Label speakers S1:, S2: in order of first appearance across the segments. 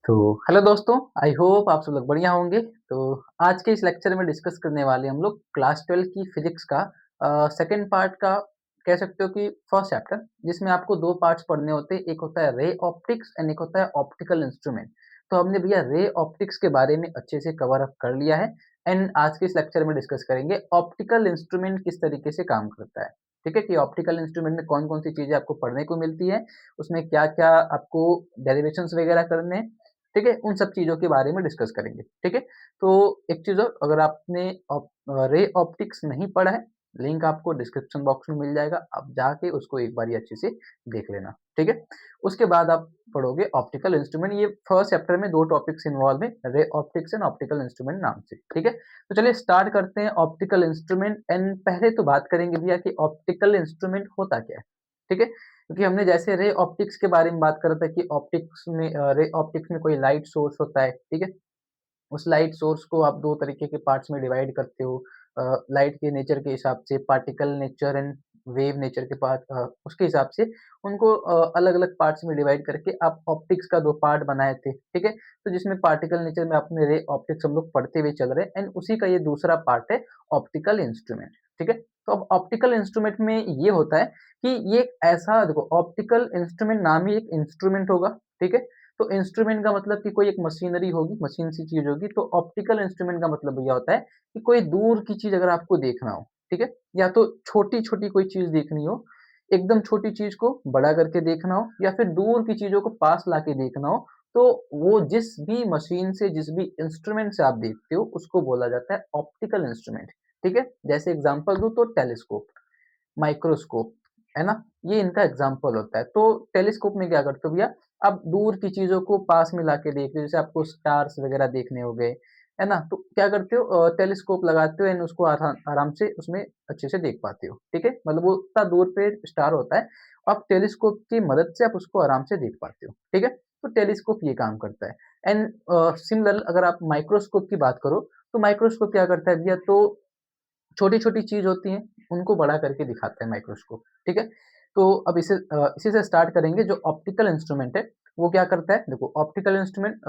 S1: तो हेलो दोस्तों, I hope आप सब लोग बढ़िया होंगे। तो आज के इस लेक्चर में डिस्कस करने वाले हम लोग क्लास 12 की फिजिक्स का सेकंड पार्ट का कह सकते हो कि फर्स्ट चैप्टर, जिसमें आपको 2 पार्ट्स पढ़ने होते हैं। एक होता है रे ऑप्टिक्स एंड एक होता है ऑप्टिकल इंस्ट्रूमेंट। तो हमने भैया रे ऑप्टिक्स के बारे में अच्छे से कवर अप कर लिया है एंड आज के इस लेक्चर में डिस्कस करेंगे ऑप्टिकल इंस्ट्रूमेंट किस तरीके से काम करता है। ठीक है कि ऑप्टिकल इंस्ट्रूमेंट में कौन-कौन सी चीज़ें आपको पढ़ने को मिलती है, उसमें क्या-क्या आपको डेरिवेशंस वगैरह करने हैं। ठीक है? उन सब चीज़ों के बारे में डिस्कस करेंगे, ठीक है? तो एक चीज़ और, अगर आपने रे ऑप्टिक्स नहीं पढ़ा है, लिंक आपको डिस्क्रिप्शन बॉक्स में मिल जाएगा, आप जाके उसको एक बारी अच्छे से देख लेना, ठीक है? उसके बाद आप पढ़ोगे ऑप्टिकल इंस्ट्रूमेंट। ये फर्स्ट चैप्टर में 2 टॉपिक्स इन्वॉल्व हैं, ray optics and optical instrument नाम से, ठीक है? तो चलिए स्टार्ट करते हैं ऑप्टिकल इंस्ट्रूमेंट एंड पहले तो बात करेंगे भैया कि ऑप्टिकल इंस्ट्रूमेंट होता क्या है, ठीक है? क्योंकि हमने जैसे रे ऑप्टिक्स के बारे में बात करा था कि रे ऑप्टिक्स में कोई लाइट सोर्स होता है, ठीक है? उस लाइट सोर्स को आप 2 तरीके के पार्ट्स में डिवाइड करते हो। लाइट के नेचर के हिसाब से particle nature and wave nature के उसके हिसाब से उनको अलग-अलग पार्ट्स में डिवाइड करके आप ऑप्टिक्स का 2 पार्ट बनाए थे, ठीक है? तो जिसमें पार्टिकल नेचर में अपने रे ऑप्टिक्स हम लोग पढ़ते हुए चल रहे हैं एंड उसी का ये दूसरा पार्ट है ऑप्टिकल इंस्ट्रूमेंट, ठीक है? तो अब ऑप्टिकल इंस्ट्रूमेंट में ये होता है कि ये एक ऐसा देखो, ऑप्टिकल इंस्ट्रूमेंट नाम ही एक इंस्ट्रूमेंट होगा, ठीक है? तो इंस्ट्रूमेंट का मतलब कि कोई एक मशीनरी होगी, मशीन सी चीज़ होगी। तो ऑप्टिकल इंस्ट्रूमेंट का मतलब भैया होता है कि कोई दूर की चीज़ अगर आपको देखना हो, ठीक है? या तो छोटी-छोटी कोई चीज़ देखनी हो, एकदम छोटी चीज़ को बड़ा करके देखना हो या फिर दूर की चीज़ों को पास लाके देखना हो, तो वो जिस भी मशीन से, जिस भी इंस्ट्रूमेंट से आप देखते हो, उसको बोला जाता है ऑप्टिकल इंस्ट्रूमेंट, ठीक है? जैसे एग्ज़ाम्पल दूँ तो टेलीस्कोप, माइक्रोस्कोप, है ना? ये इनका एग्ज़ाम्पल होता है। तो टेलीस्कोप में क्या करते हो भैया, आप दूर की चीज़ों को पास में लाके देखते हो, जैसे आपको स्टार्स वग़ैरह देखने हो गए, है ना? तो क्या करते हो, टेलीस्कोप लगाते हो एंड उसको आराम से उसमें अच्छे से देख पाते हो, ठीक है? मतलब वो उतना दूर पे स्टार होता है, आप टेलीस्कोप की मदद से आप उसको आराम से देख पाते हो, ठीक है? तो टेलीस्कोप ये काम करता है एंड सिमिलर अगर आप माइक्रोस्कोप की बात करो, तो माइक्रोस्कोप क्या करता है भैया, तो छोटी-छोटी चीज़ होती हैं, उनको बड़ा करके दिखाता है माइक्रोस्कोप, ठीक है? तो अब इसी से स्टार्ट करेंगे। जो ऑप्टिकल इंस्ट्रूमेंट है, वो क्या करता है? देखो, ऑप्टिकल इंस्ट्रूमेंट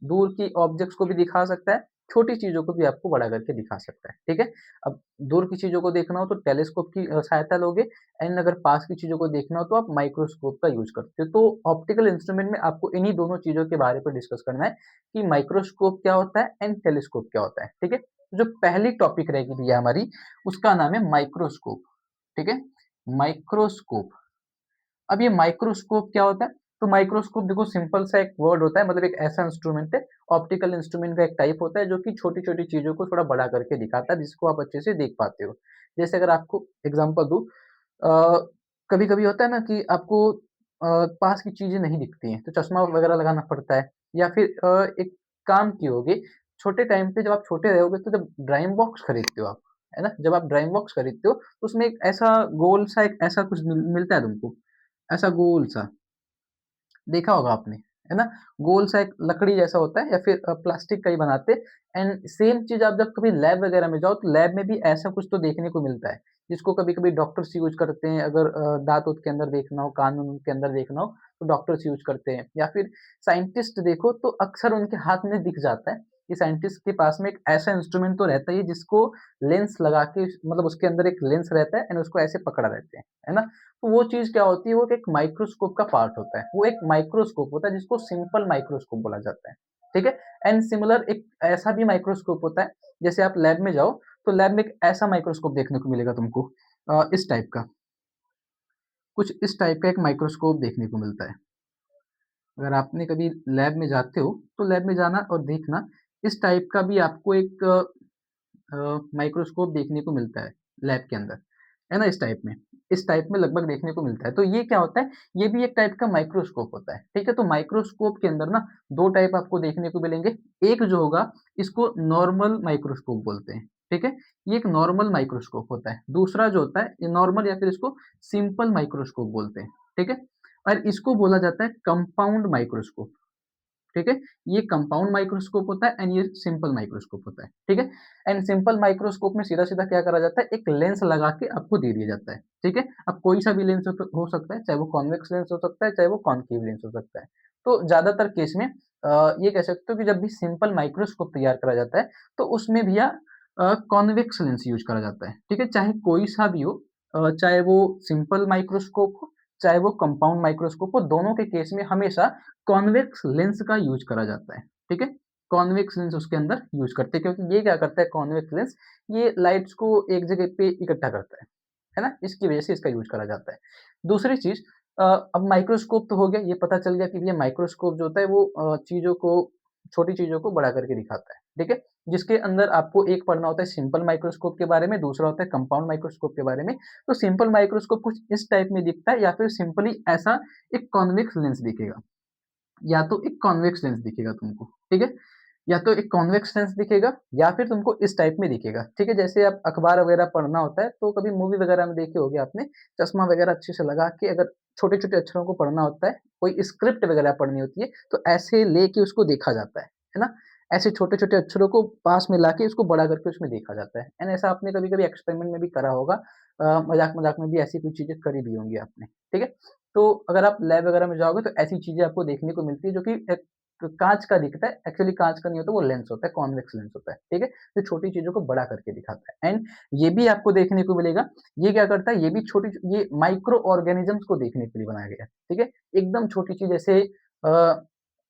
S1: दूर की ऑब्जेक्ट्स को भी दिखा सकता है, छोटी चीज़ों को भी आपको बड़ा करके दिखा सकता है, ठीक है? अब दूर की चीज़ों को देखना हो तो टेलीस्कोप की सहायता लोगे एंड अगर पास की चीज़ों को देखना हो तो आप माइक्रोस्कोप का यूज़ करते हो। तो ऑप्टिकल इंस्ट्रूमेंट में आपको इन्हीं दोनों चीज़ों के बारे में डिस्कस करना है कि माइक्रोस्कोप क्या होता है एंड टेलीस्कोप क्या होता है, ठीक है? जो पहली टॉपिक रहेगी भैया हमारी, उसका नाम है माइक्रोस्कोप, ठीक है? माइक्रोस्कोप। अब ये माइक्रोस्कोप क्या होता है? तो माइक्रोस्कोप देखो, सिंपल सा एक वर्ड होता है, मतलब एक ऐसा इंस्ट्रूमेंट है, ऑप्टिकल इंस्ट्रूमेंट का एक टाइप होता है जो कि छोटी-छोटी चीज़ों को थोड़ा बड़ा करके दिखाता है, जिसको आप अच्छे से देख पाते हो। जैसे अगर आपको एग्ज़ाम्पल दूँ, कभी-कभी होता है ना कि आपको पास की चीज़ें नहीं दिखती हैं, तो चश्मा वगैरह लगाना पड़ता है या फिर एक काम किए छोटे टाइम पे, जब आप छोटे रहे होगे तो जब ड्राइंग बॉक्स खरीदते हो आप, है ना? जब आप ड्राइंग बॉक्स खरीदते हो, तो उसमें एक ऐसा गोल सा एक ऐसा कुछ मिलता है तुमको, ऐसा गोल सा, देखा होगा आपने, है ना? गोल सा एक लकड़ी जैसा होता है या फिर प्लास्टिक का ही बनाते हैं एंड सेम चीज़ आप जब कभी लैब वगैरह में जाओ, तो लैब में भी ऐसा कुछ तो देखने को मिलता है, जिसको कभी-कभी डॉक्टर्स यूज़ करते हैं। अगर दाँत-वूँत के अंदर देखना हो, कान-वून के अंदर देखना हो, तो डॉक्टर्स यूज़ करते हैं या फिर साइंटिस्ट देखो तो अक्सर उनके हाथ में दिख जाता है कि साइंटिस्ट के पास में एक ऐसा इंस्ट्रूमेंट तो रहता ही है जिसको लेंस लगा के, मतलब उसके अंदर एक लेंस रहता है एंड उसको ऐसे पकड़ा रहते हैं, है ना? तो वो चीज़ क्या होती है, वो एक माइक्रोस्कोप का पार्ट होता है। वो एक माइक्रोस्कोप होता है जिसको सिंपल माइक्रोस्कोप बोला जाता है, ठीक है? एंड सिमिलर एक ऐसा भी माइक्रोस्कोप होता है, जैसे आप लैब में जाओ, तो लैब में एक ऐसा माइक्रोस्कोप देखने को मिलेगा तुमको, इस टाइप का, कुछ इस टाइप का एक माइक्रोस्कोप देखने को मिलता है। अगर आपने कभी लैब में जाते हो, तो लैब में जाना और देखना, इस टाइप का भी आपको एक माइक्रोस्कोप देखने को मिलता है लैब के अंदर, है ना? इस टाइप में लगभग देखने को मिलता है। तो ये क्या होता है, ये भी एक टाइप का माइक्रोस्कोप होता है, ठीक है? तो माइक्रोस्कोप के अंदर ना 2 टाइप आपको देखने को मिलेंगे। एक जो होगा, इसको नॉर्मल माइक्रोस्कोप बोलते हैं, ठीक है? ये एक नॉर्मल माइक्रोस्कोप होता है। दूसरा जो होता है, ये नॉर्मल या फिर इसको सिंपल माइक्रोस्कोप बोलते हैं, ठीक है? और इसको बोला जाता है कंपाउंड माइक्रोस्कोप। ठीक है? ये कंपाउंड माइक्रोस्कोप होता है एंड ये सिंपल माइक्रोस्कोप होता है, ठीक है? एंड सिंपल माइक्रोस्कोप में सीधा-सीधा क्या करा जाता है, एक लेंस लगा के आपको दे दिया जाता है, ठीक है? अब कोई सा भी लेंस हो सकता है, चाहे वो कॉन्वेक्स लेंस हो सकता है, चाहे वो कॉनकेव लेंस हो सकता है। तो ज़्यादातर केस में ये कह सकते हो कि जब भी सिंपल माइक्रोस्कोप तैयार करा जाता है, तो उसमें भैया कॉन्वेक्स लेंस यूज़ करा जाता है, ठीक है? चाहे कोई सा भी हो, चाहे वो सिंपल माइक्रोस्कोप हो, चाहे वो कंपाउंड माइक्रोस्कोप हो, दोनों के केस में हमेशा कॉन्वेक्स लेंस का यूज़ करा जाता है, ठीक है? कॉन्वेक्स लेंस उसके अंदर यूज़ करते हैं, क्योंकि ये क्या करता है कॉन्वेक्स लेंस, ये लाइट्स को एक जगह पे इकट्ठा करता है ना? इसकी वजह से इसका यूज़ करा जाता है। दूसरी चीज़, अब माइक्रोस्कोप तो हो गया, ये पता चल गया कि ये माइक्रोस्कोप जो होता है वो चीज़ों को, छोटी चीज़ों को बड़ा करके दिखाता है, ठीक है? जिसके अंदर आपको एक पढ़ना होता है सिंपल माइक्रोस्कोप के बारे में, दूसरा होता है कंपाउंड माइक्रोस्कोप के बारे में। तो सिंपल माइक्रोस्कोप कुछ इस टाइप में दिखता है, या फिर सिंपली ऐसा एक कॉन्वेक्स लेंस दिखेगा, या तो एक कॉन्वेक्स लेंस दिखेगा तुमको, ठीक है? या तो एक कॉन्वेक्स लेंस दिखेगा, या फिर तुमको इस टाइप में दिखेगा, ठीक है? जैसे आप अखबार वगैरह पढ़ना होता है, तो कभी मूवी वगैरह में देखे होंगे आपने, चश्मा वगैरह अच्छे से लगा के अगर छोटे-छोटे अक्षरों को पढ़ना होता है, कोई स्क्रिप्ट वगैरह पढ़नी होती है, तो ऐसे लेके उसको देखा जाता है ना? ऐसे छोटे-छोटे अक्षरों को पास में लाके उसको बड़ा करके उसमें देखा जाता है, एंड ऐसा आपने कभी-कभी एक्सपेरिमेंट में भी करा होगा, मज़ाक-मज़ाक में भी ऐसी कोई चीज़ें करी भी होंगी आपने, ठीक है? तो अगर आप लैब वगैरह में जाओगे तो ऐसी चीज़ें आपको देखने को मिलती है, जो कि एक काँच का दिखता है, एक्चुअली काँच का नहीं होता, वो लेंस होता है, कॉन्वेक्स लेंस होता है, ठीक है? जो छोटी चीज़ों को बड़ा करके दिखाता है, एंड ये भी आपको देखने को मिलेगा, ये क्या करता है, ये भी ये माइक्रो ऑर्गेनिज़म्स को देखने के लिए बनाया गया है, ठीक है? एकदम छोटी चीज़, जैसे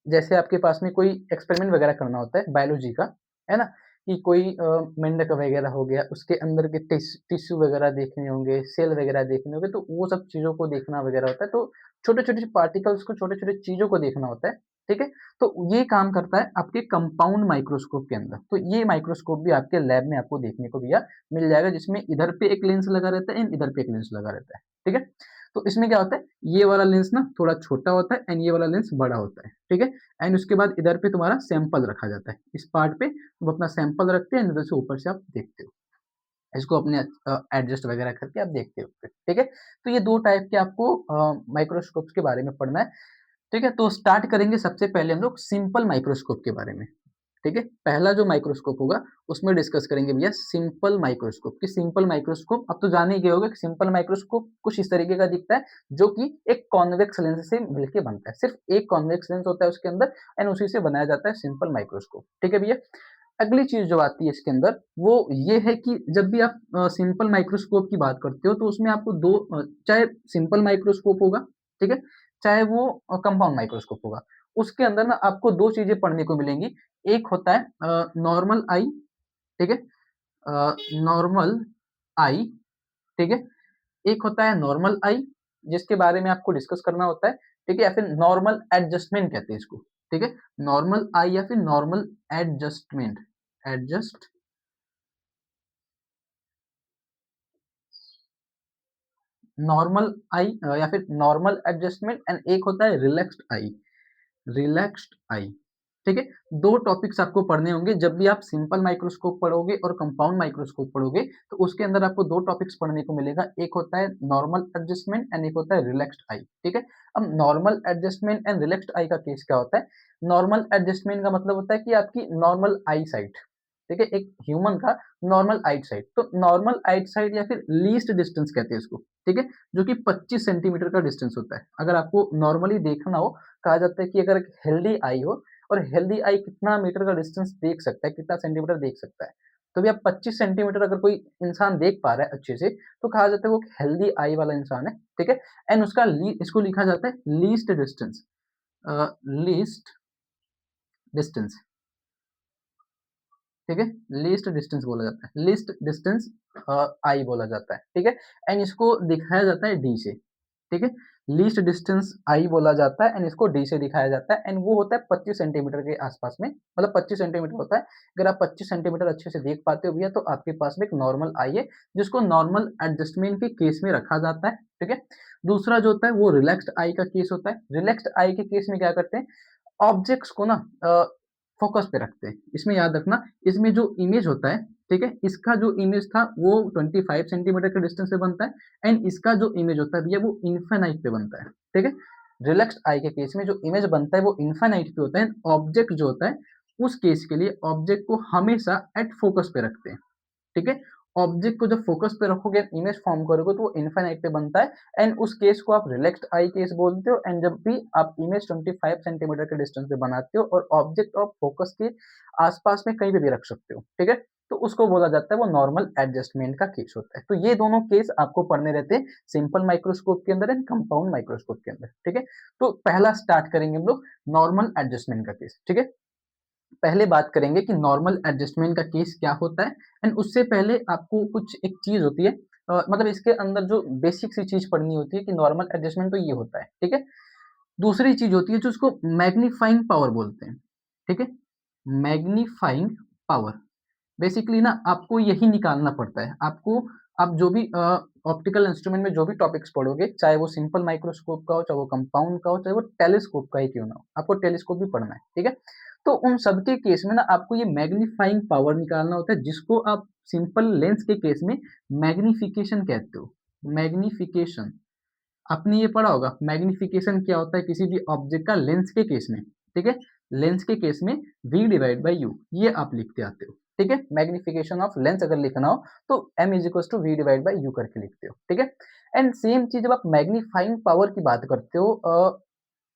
S1: जैसे आपके पास में कोई एक्सपेरिमेंट वगैरह करना होता है बायोलॉजी का, है ना? कि कोई मेंढक वगैरह हो गया, उसके अंदर के टिश्यू वगैरह देखने होंगे, सेल वगैरह देखने होंगे, तो वो सब चीज़ों को देखना वगैरह होता है, तो छोटे-छोटे पार्टिकल्स को, छोटे-छोटे चीज़ों को देखना होता है, ठीक है? तो ये काम करता है आपके कंपाउंड माइक्रोस्कोप के अंदर। तो ये माइक्रोस्कोप भी आपके लैब में आपको देखने को भैया मिल जाएगा, जिसमें इधर पे एक लेंस लगा रहता है एंड इधर पे एक लेंस लगा रहता है, ठीक है? तो इसमें क्या होता है, ये वाला लेंस ना थोड़ा छोटा होता है एंड ये वाला लेंस बड़ा होता है, ठीक है? एंड उसके बाद इधर पे तुम्हारा सैंपल रखा जाता है। इस पार्ट पे तुम अपना सैंपल रखते हैं, इधर से ऊपर से आप देखते हो। इसको अपने एडजस्ट वगैरह करके आप देखते हो फिर, ठीक है? तो ये 2 टाइप के आपको माइक्रोस्कोप्स के बारे में पढ़ना है, ठीक है? तो स्टार्ट करेंगे सबसे पहले हम लोग सिंपल माइक्रोस्कोप के बारे में, ठीक है? पहला जो माइक्रोस्कोप होगा, उसमें डिस्कस करेंगे भैया सिंपल माइक्रोस्कोप, कि सिंपल माइक्रोस्कोप अब तो जान ही गए होंगे कि सिंपल माइक्रोस्कोप कुछ इस तरीके का दिखता है, जो कि एक कॉन्वेक्स लेंस से मिलके बनता है। सिर्फ एक कॉन्वेक्स लेंस होता है उसके अंदर, एंड उसी से बनाया जाता है सिंपल माइक्रोस्कोप, ठीक है भैया? अगली चीज़ जो आती है इसके अंदर, वो ये है कि जब भी आप सिंपल माइक्रोस्कोप की बात करते हो, तो उसमें आपको 2 चाहे सिंपल माइक्रोस्कोप होगा, ठीक है? चाहे वो कंपाउंड माइक्रोस्कोप होगा। उसके अंदर ना आपको 2 चीज़ें पढ़ने को मिलेंगी। एक होता है नॉर्मल आई, ठीक है? नॉर्मल आई, ठीक है? एक होता है नॉर्मल आई, जिसके बारे में आपको डिस्कस करना होता है, ठीक है? या फिर नॉर्मल एडजस्टमेंट कहते हैं इसको, ठीक है? नॉर्मल आई या फिर नॉर्मल एडजस्टमेंट, एडजस्ट नॉर्मल आई, या फिर नॉर्मल एडजस्टमेंट, एंड एक होता है रिलैक्स्ड आई, रिलैक्स्ड आई, ठीक है? 2 टॉपिक्स आपको पढ़ने होंगे जब भी आप सिंपल माइक्रोस्कोप पढ़ोगे और कंपाउंड माइक्रोस्कोप पढ़ोगे, तो उसके अंदर आपको 2 टॉपिक्स पढ़ने को मिलेगा। एक होता है नॉर्मल एडजस्टमेंट एंड एक होता है रिलैक्स्ड आई, ठीक है? अब normal adjustment and relaxed eye का केस क्या होता है? नॉर्मल एडजस्टमेंट का मतलब होता है कि आपकी नॉर्मल आई साइट, ठीक है? एक ह्यूमन का नॉर्मल आई साइट, तो नॉर्मल आई साइट या फिर लीस्ट डिस्टेंस कहते हैं इसको, ठीक है? जो कि 25 सेंटीमीटर का डिस्टेंस होता है। अगर आपको नॉर्मली देखना हो, कहा जाता है कि अगर एक हेल्दी आई हो, और हेल्दी आई कितना मीटर का डिस्टेंस देख सकता है, कितना सेंटीमीटर देख सकता है। तो भैया 25 सेंटीमीटर अगर कोई इंसान देख पा रहा है अच्छे से, तो कहा जाता है वो एक हेल्दी आई वाला इंसान है, ठीक है? एंड उसका इसको लिखा जाता है लीस्ट डिस्टेंस, लीस्ट डिस्टेंस, ठीक है? लीस्ट डिस्टेंस बोला जाता है। लीस्ट डिस्टेंस आई बोला जाता है, ठीक है? एंड इसको दिखाया जाता है डी से, ठीक है? लीस्ट डिस्टेंस आई बोला जाता है एंड इसको डी से दिखाया जाता है, एंड वो होता है 25 सेंटीमीटर के आसपास में, मतलब 25 सेंटीमीटर होता है। अगर आप 25 सेंटीमीटर अच्छे से देख पाते हो भैया, तो आपके पास में एक नॉर्मल आई है, जिसको नॉर्मल एडजस्टमेंट के केस में रखा जाता है, ठीक है? दूसरा जो होता है वो रिलैक्स्ड आई का केस होता है। रिलैक्स्ड आई के केस में क्या करते हैं, ऑब्जेक्ट्स को ना फोकस पे रखते हैं। इसमें याद रखना, इसमें जो इमेज होता है, ठीक है? इसका जो इमेज था वो 25 सेंटीमीटर के डिस्टेंस पे बनता है, एंड इसका जो इमेज होता है भैया वो इन्फिनाइट पे बनता है, ठीक है? रिलैक्स्ड आई के केस में जो इमेज बनता है वो इन्फिनाइट पे होता है। ऑब्जेक्ट जो होता है, उस केस के लिए ऑब्जेक्ट को हमेशा एट फोकस पे रखते हैं, ठीक है? ऑब्जेक्ट को जब फोकस पे रखोगे, इमेज फॉर्म करोगे तो वो इनफाइनाइट पे बनता है एंड उस केस को आप रिलैक्स्ड आई केस बोलते हो। एंड जब भी आप इमेज 25 सेंटीमीटर के डिस्टेंस पे बनाते हो और ऑब्जेक्ट ऑफ फोकस के आसपास में कहीं पे भी रख सकते हो, ठीक है, तो उसको बोला जाता है वो नॉर्मल एडजस्टमेंट का केस होता है। तो ये दोनों केस आपको पढ़ने रहते हैं सिंपल माइक्रोस्कोप के अंदर एंड कंपाउंड माइक्रोस्कोप के अंदर, ठीक है। तो पहला स्टार्ट करेंगे हम लोग नॉर्मल एडजस्टमेंट का केस, ठीक है। पहले बात करेंगे कि नॉर्मल एडजस्टमेंट का केस क्या होता है एंड उससे पहले आपको कुछ एक चीज होती है, मतलब इसके अंदर जो बेसिक सी चीज पढ़नी होती है कि नॉर्मल एडजस्टमेंट तो ये होता है, ठीक है। दूसरी चीज होती है जो उसको मैग्नीफाइंग पावर बोलते हैं, ठीक है। मैग्नीफाइंग पावर बेसिकली ना आपको यही निकालना पड़ता है। आपको आप जो भी ऑप्टिकल इंस्ट्रूमेंट में जो भी टॉपिक्स पढ़ोगे, चाहे वो सिंपल माइक्रोस्कोप का हो, चाहे वो कंपाउंड का हो, चाहे वो टेलीस्कोप का ही क्यों ना हो, आपको टेलीस्कोप भी पढ़ना है, ठीक है। तो उन सबके केस में ना आपको ये मैग्नीफाइंग पावर निकालना होता है, जिसको आप सिंपल लेंस के केस में मैग्निफिकेशन कहते हो। मैग्निफिकेशन आपने ये पढ़ा होगा, मैग्निफिकेशन क्या होता है किसी भी ऑब्जेक्ट का लेंस के केस में, ठीक है। लेंस के केस में v डिवाइड बाई यू ये आप लिखते आते हो, ठीक है। मैग्निफिकेशन ऑफ लेंस अगर लिखना हो तो m is equal to v divide by u करके लिखते हो, ठीक है। एंड सेम चीज जब आप मैग्नीफाइंग पावर की बात करते हो,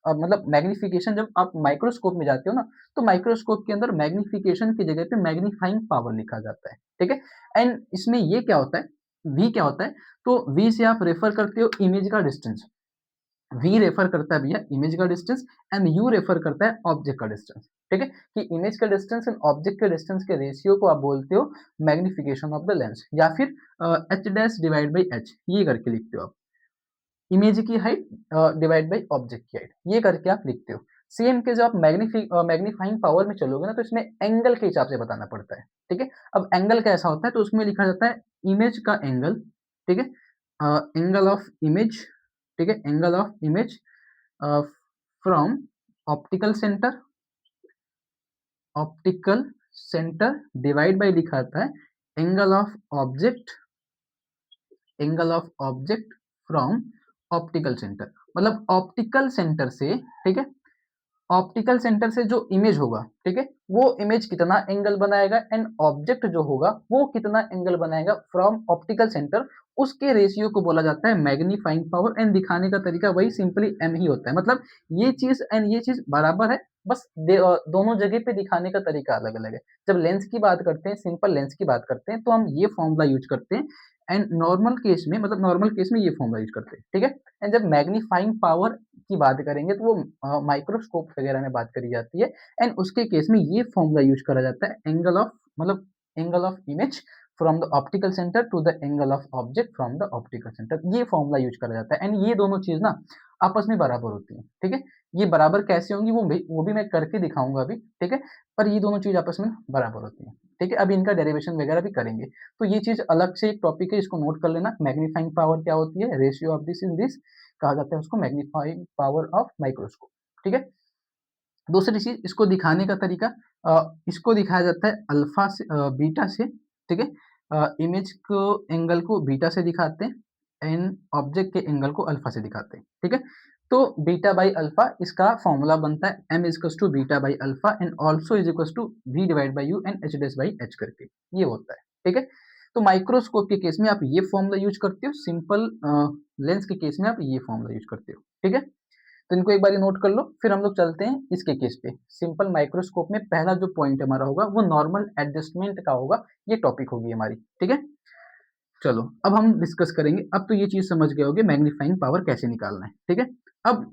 S1: मतलब मैग्निफिकेशन जब आप माइक्रोस्कोप में जाते हो ना, तो माइक्रोस्कोप के अंदर मैग्निफिकेशन की जगह पे मैग्नीफाइंग पावर लिखा जाता है, ठीक है। एंड इसमें ये क्या होता है, v क्या होता है, तो v से आप रेफर करते हो इमेज का डिस्टेंस, v रेफर करता है भैया इमेज का डिस्टेंस एंड u रेफर करता है ऑब्जेक्ट का डिस्टेंस, ठीक है। कि इमेज का डिस्टेंस एंड ऑब्जेक्ट के डिस्टेंस के रेशियो को आप बोलते हो मैग्निफिकेशन ऑफ द लेंस, या फिर h dash divide by h ये करके लिखते हो आप। इमेज की हाइट डिवाइड बाई ऑब्जेक्ट की हाइट ये करके आप लिखते हो। सेम के जब आप मैग्नीफाइंग पावर में चलोगे ना, तो इसमें एंगल के हिसाब से बताना पड़ता है, ठीक है। अब एंगल कैसा होता है, तो उसमें लिखा जाता है इमेज का एंगल, ठीक है। एंगल ऑफ इमेज, ठीक है, angle of image from optical centre, optical centre divide by लिखा आता है angle of object, angle of object from optical centre. मतलब ऑप्टिकल सेंटर से, ठीक है, ऑप्टिकल सेंटर से जो इमेज होगा, ठीक है, वो इमेज कितना एंगल बनाएगा एंड ऑब्जेक्ट जो होगा वो कितना एंगल बनाएगा फ्रॉम ऑप्टिकल सेंटर, उसके रेशियो को बोला जाता है मैग्नीफाइंग पावर। एंड दिखाने का तरीका वही सिंपली एम ही होता है। मतलब ये चीज एंड ये चीज बराबर है, बस दोनों जगह पे दिखाने का तरीका अलग अलग है। जब लेंस की बात करते हैं, सिंपल लेंस की बात करते हैं, तो हम ये फॉर्मूला यूज करते हैं एंड नॉर्मल केस में, मतलब नॉर्मल केस में ये फॉर्मूला यूज करते हैं, ठीक है। एंड जब मैग्नीफाइंग पावर की बात करेंगे तो वो माइक्रोस्कोप वगैरह में बात करी जाती है एंड उसके केस में ये फॉर्मूला यूज करा जाता है एंगल ऑफ, मतलब angle of image from the optical centre to the angle of object from the optical centre, ये फॉर्मूला यूज करा जाता है। एंड ये दोनों चीज ना आपस में बराबर होती है, ठीक है। ये बराबर कैसे होंगी वो भी मैं करके दिखाऊंगा अभी, ठीक है। पर ये दोनों चीज आपस में बराबर होती है, ठीक है। अभी इनका डेरिवेशन वगैरह भी करेंगे, तो ये चीज अलग से एक टॉपिक है, इसको नोट कर लेना। मैग्नीफाइंग पावर क्या होती है, ratio of this in this कहा जाता है उसको मैग्नीफाइंग पावर ऑफ माइक्रोस्कोप, ठीक है। दूसरी चीज इसको दिखाने का तरीका, इसको दिखाया जाता है अल्फा से, बीटा से, ठीक है। इमेज को एंगल को बीटा से दिखाते हैं एंड ऑब्जेक्ट के एंगल को अल्फा से दिखाते हैं, ठीक है। तो बीटा बाई अल्फा इसका फॉर्मूला बनता है m is to beta by alpha and also is equal to v divide by u and h dash by h करके ये होता है, ठीक है। तो माइक्रोस्कोप के केस में आप ये फॉर्मूला यूज करते हो, सिंपल लेंस के केस में आप ये फॉर्मूला यूज करते हो, ठीक है। तो इनको एक बार नोट कर लो, फिर हम लोग चलते हैं इसके केस पे। सिंपल माइक्रोस्कोप में पहला जो पॉइंट हमारा होगा वो नॉर्मल एडजस्टमेंट का होगा, ये टॉपिक होगी हमारी, ठीक है। चलो अब हम डिस्कस करेंगे। अब तो ये चीज समझ गए होगे मैग्नीफाइंग पावर कैसे निकालना है, ठीक है। अब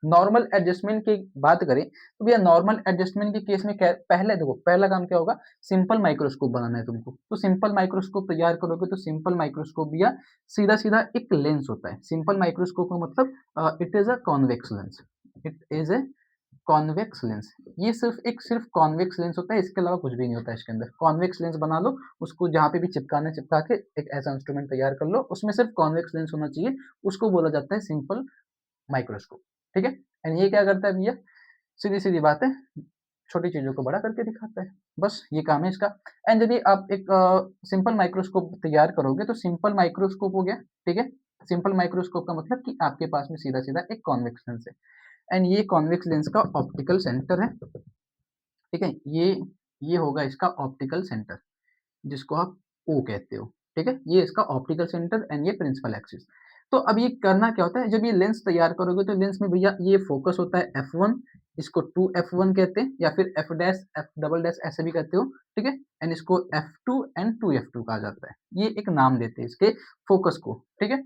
S1: नॉर्मल एडजस्टमेंट की बात करें तो भैया नॉर्मल एडजस्टमेंट के केस में क्या पहले देखो, पहला काम क्या होगा, सिंपल माइक्रोस्कोप बनाना है तुमको। तो सिंपल माइक्रोस्कोप तैयार करोगे तो सिंपल माइक्रोस्कोप भैया सीधा सीधा एक लेंस होता है। सिंपल माइक्रोस्कोप का मतलब it is a convex lens, it is a convex lens. ये सिर्फ कॉन्वेक्स लेंस होता है, इसके अलावा कुछ भी नहीं होता है इसके अंदर। कॉन्वेक्स लेंस बना लो, उसको जहां पे भी चिपकाना चिपका के एक ऐसा इंस्ट्रूमेंट तैयार कर लो, उसमें सिर्फ कॉन्वेक्स लेंस होना चाहिए, उसको बोला जाता है सिंपल माइक्रोस्कोप, ठीक है। एंड ये क्या करता है भैया, सीधी सीधी बात है, छोटी चीजों को बड़ा करके दिखाता है, बस ये काम है इसका। एंड यदि आप एक सिंपल माइक्रोस्कोप तैयार करोगे तो सिंपल माइक्रोस्कोप हो गया, ठीक है। सिंपल माइक्रोस्कोप का मतलब कि आपके पास में सीधा सीधा एक कॉन्वेक्स लेंस है एंड ये कॉन्वेक्स लेंस का ऑप्टिकल सेंटर है, ठीक है। ये होगा इसका ऑप्टिकल सेंटर, जिसको आप ओ कहते हो, ठीक है? ये इसका ऑप्टिकल सेंटर एंड ये प्रिंसिपल एक्सिस। तो अब ये करना क्या होता है, जब ये लेंस तैयार करोगे तो लेंस में भैया ये फोकस होता है F1, इसको 2F1 कहते हैं या फिर F dash F double dash ऐसे भी कहते हो, ठीक है? एंड इसको F2 एंड 2F2 कहा जाता है। ये एक नाम देते हैं इसके फोकस को, ठीक है?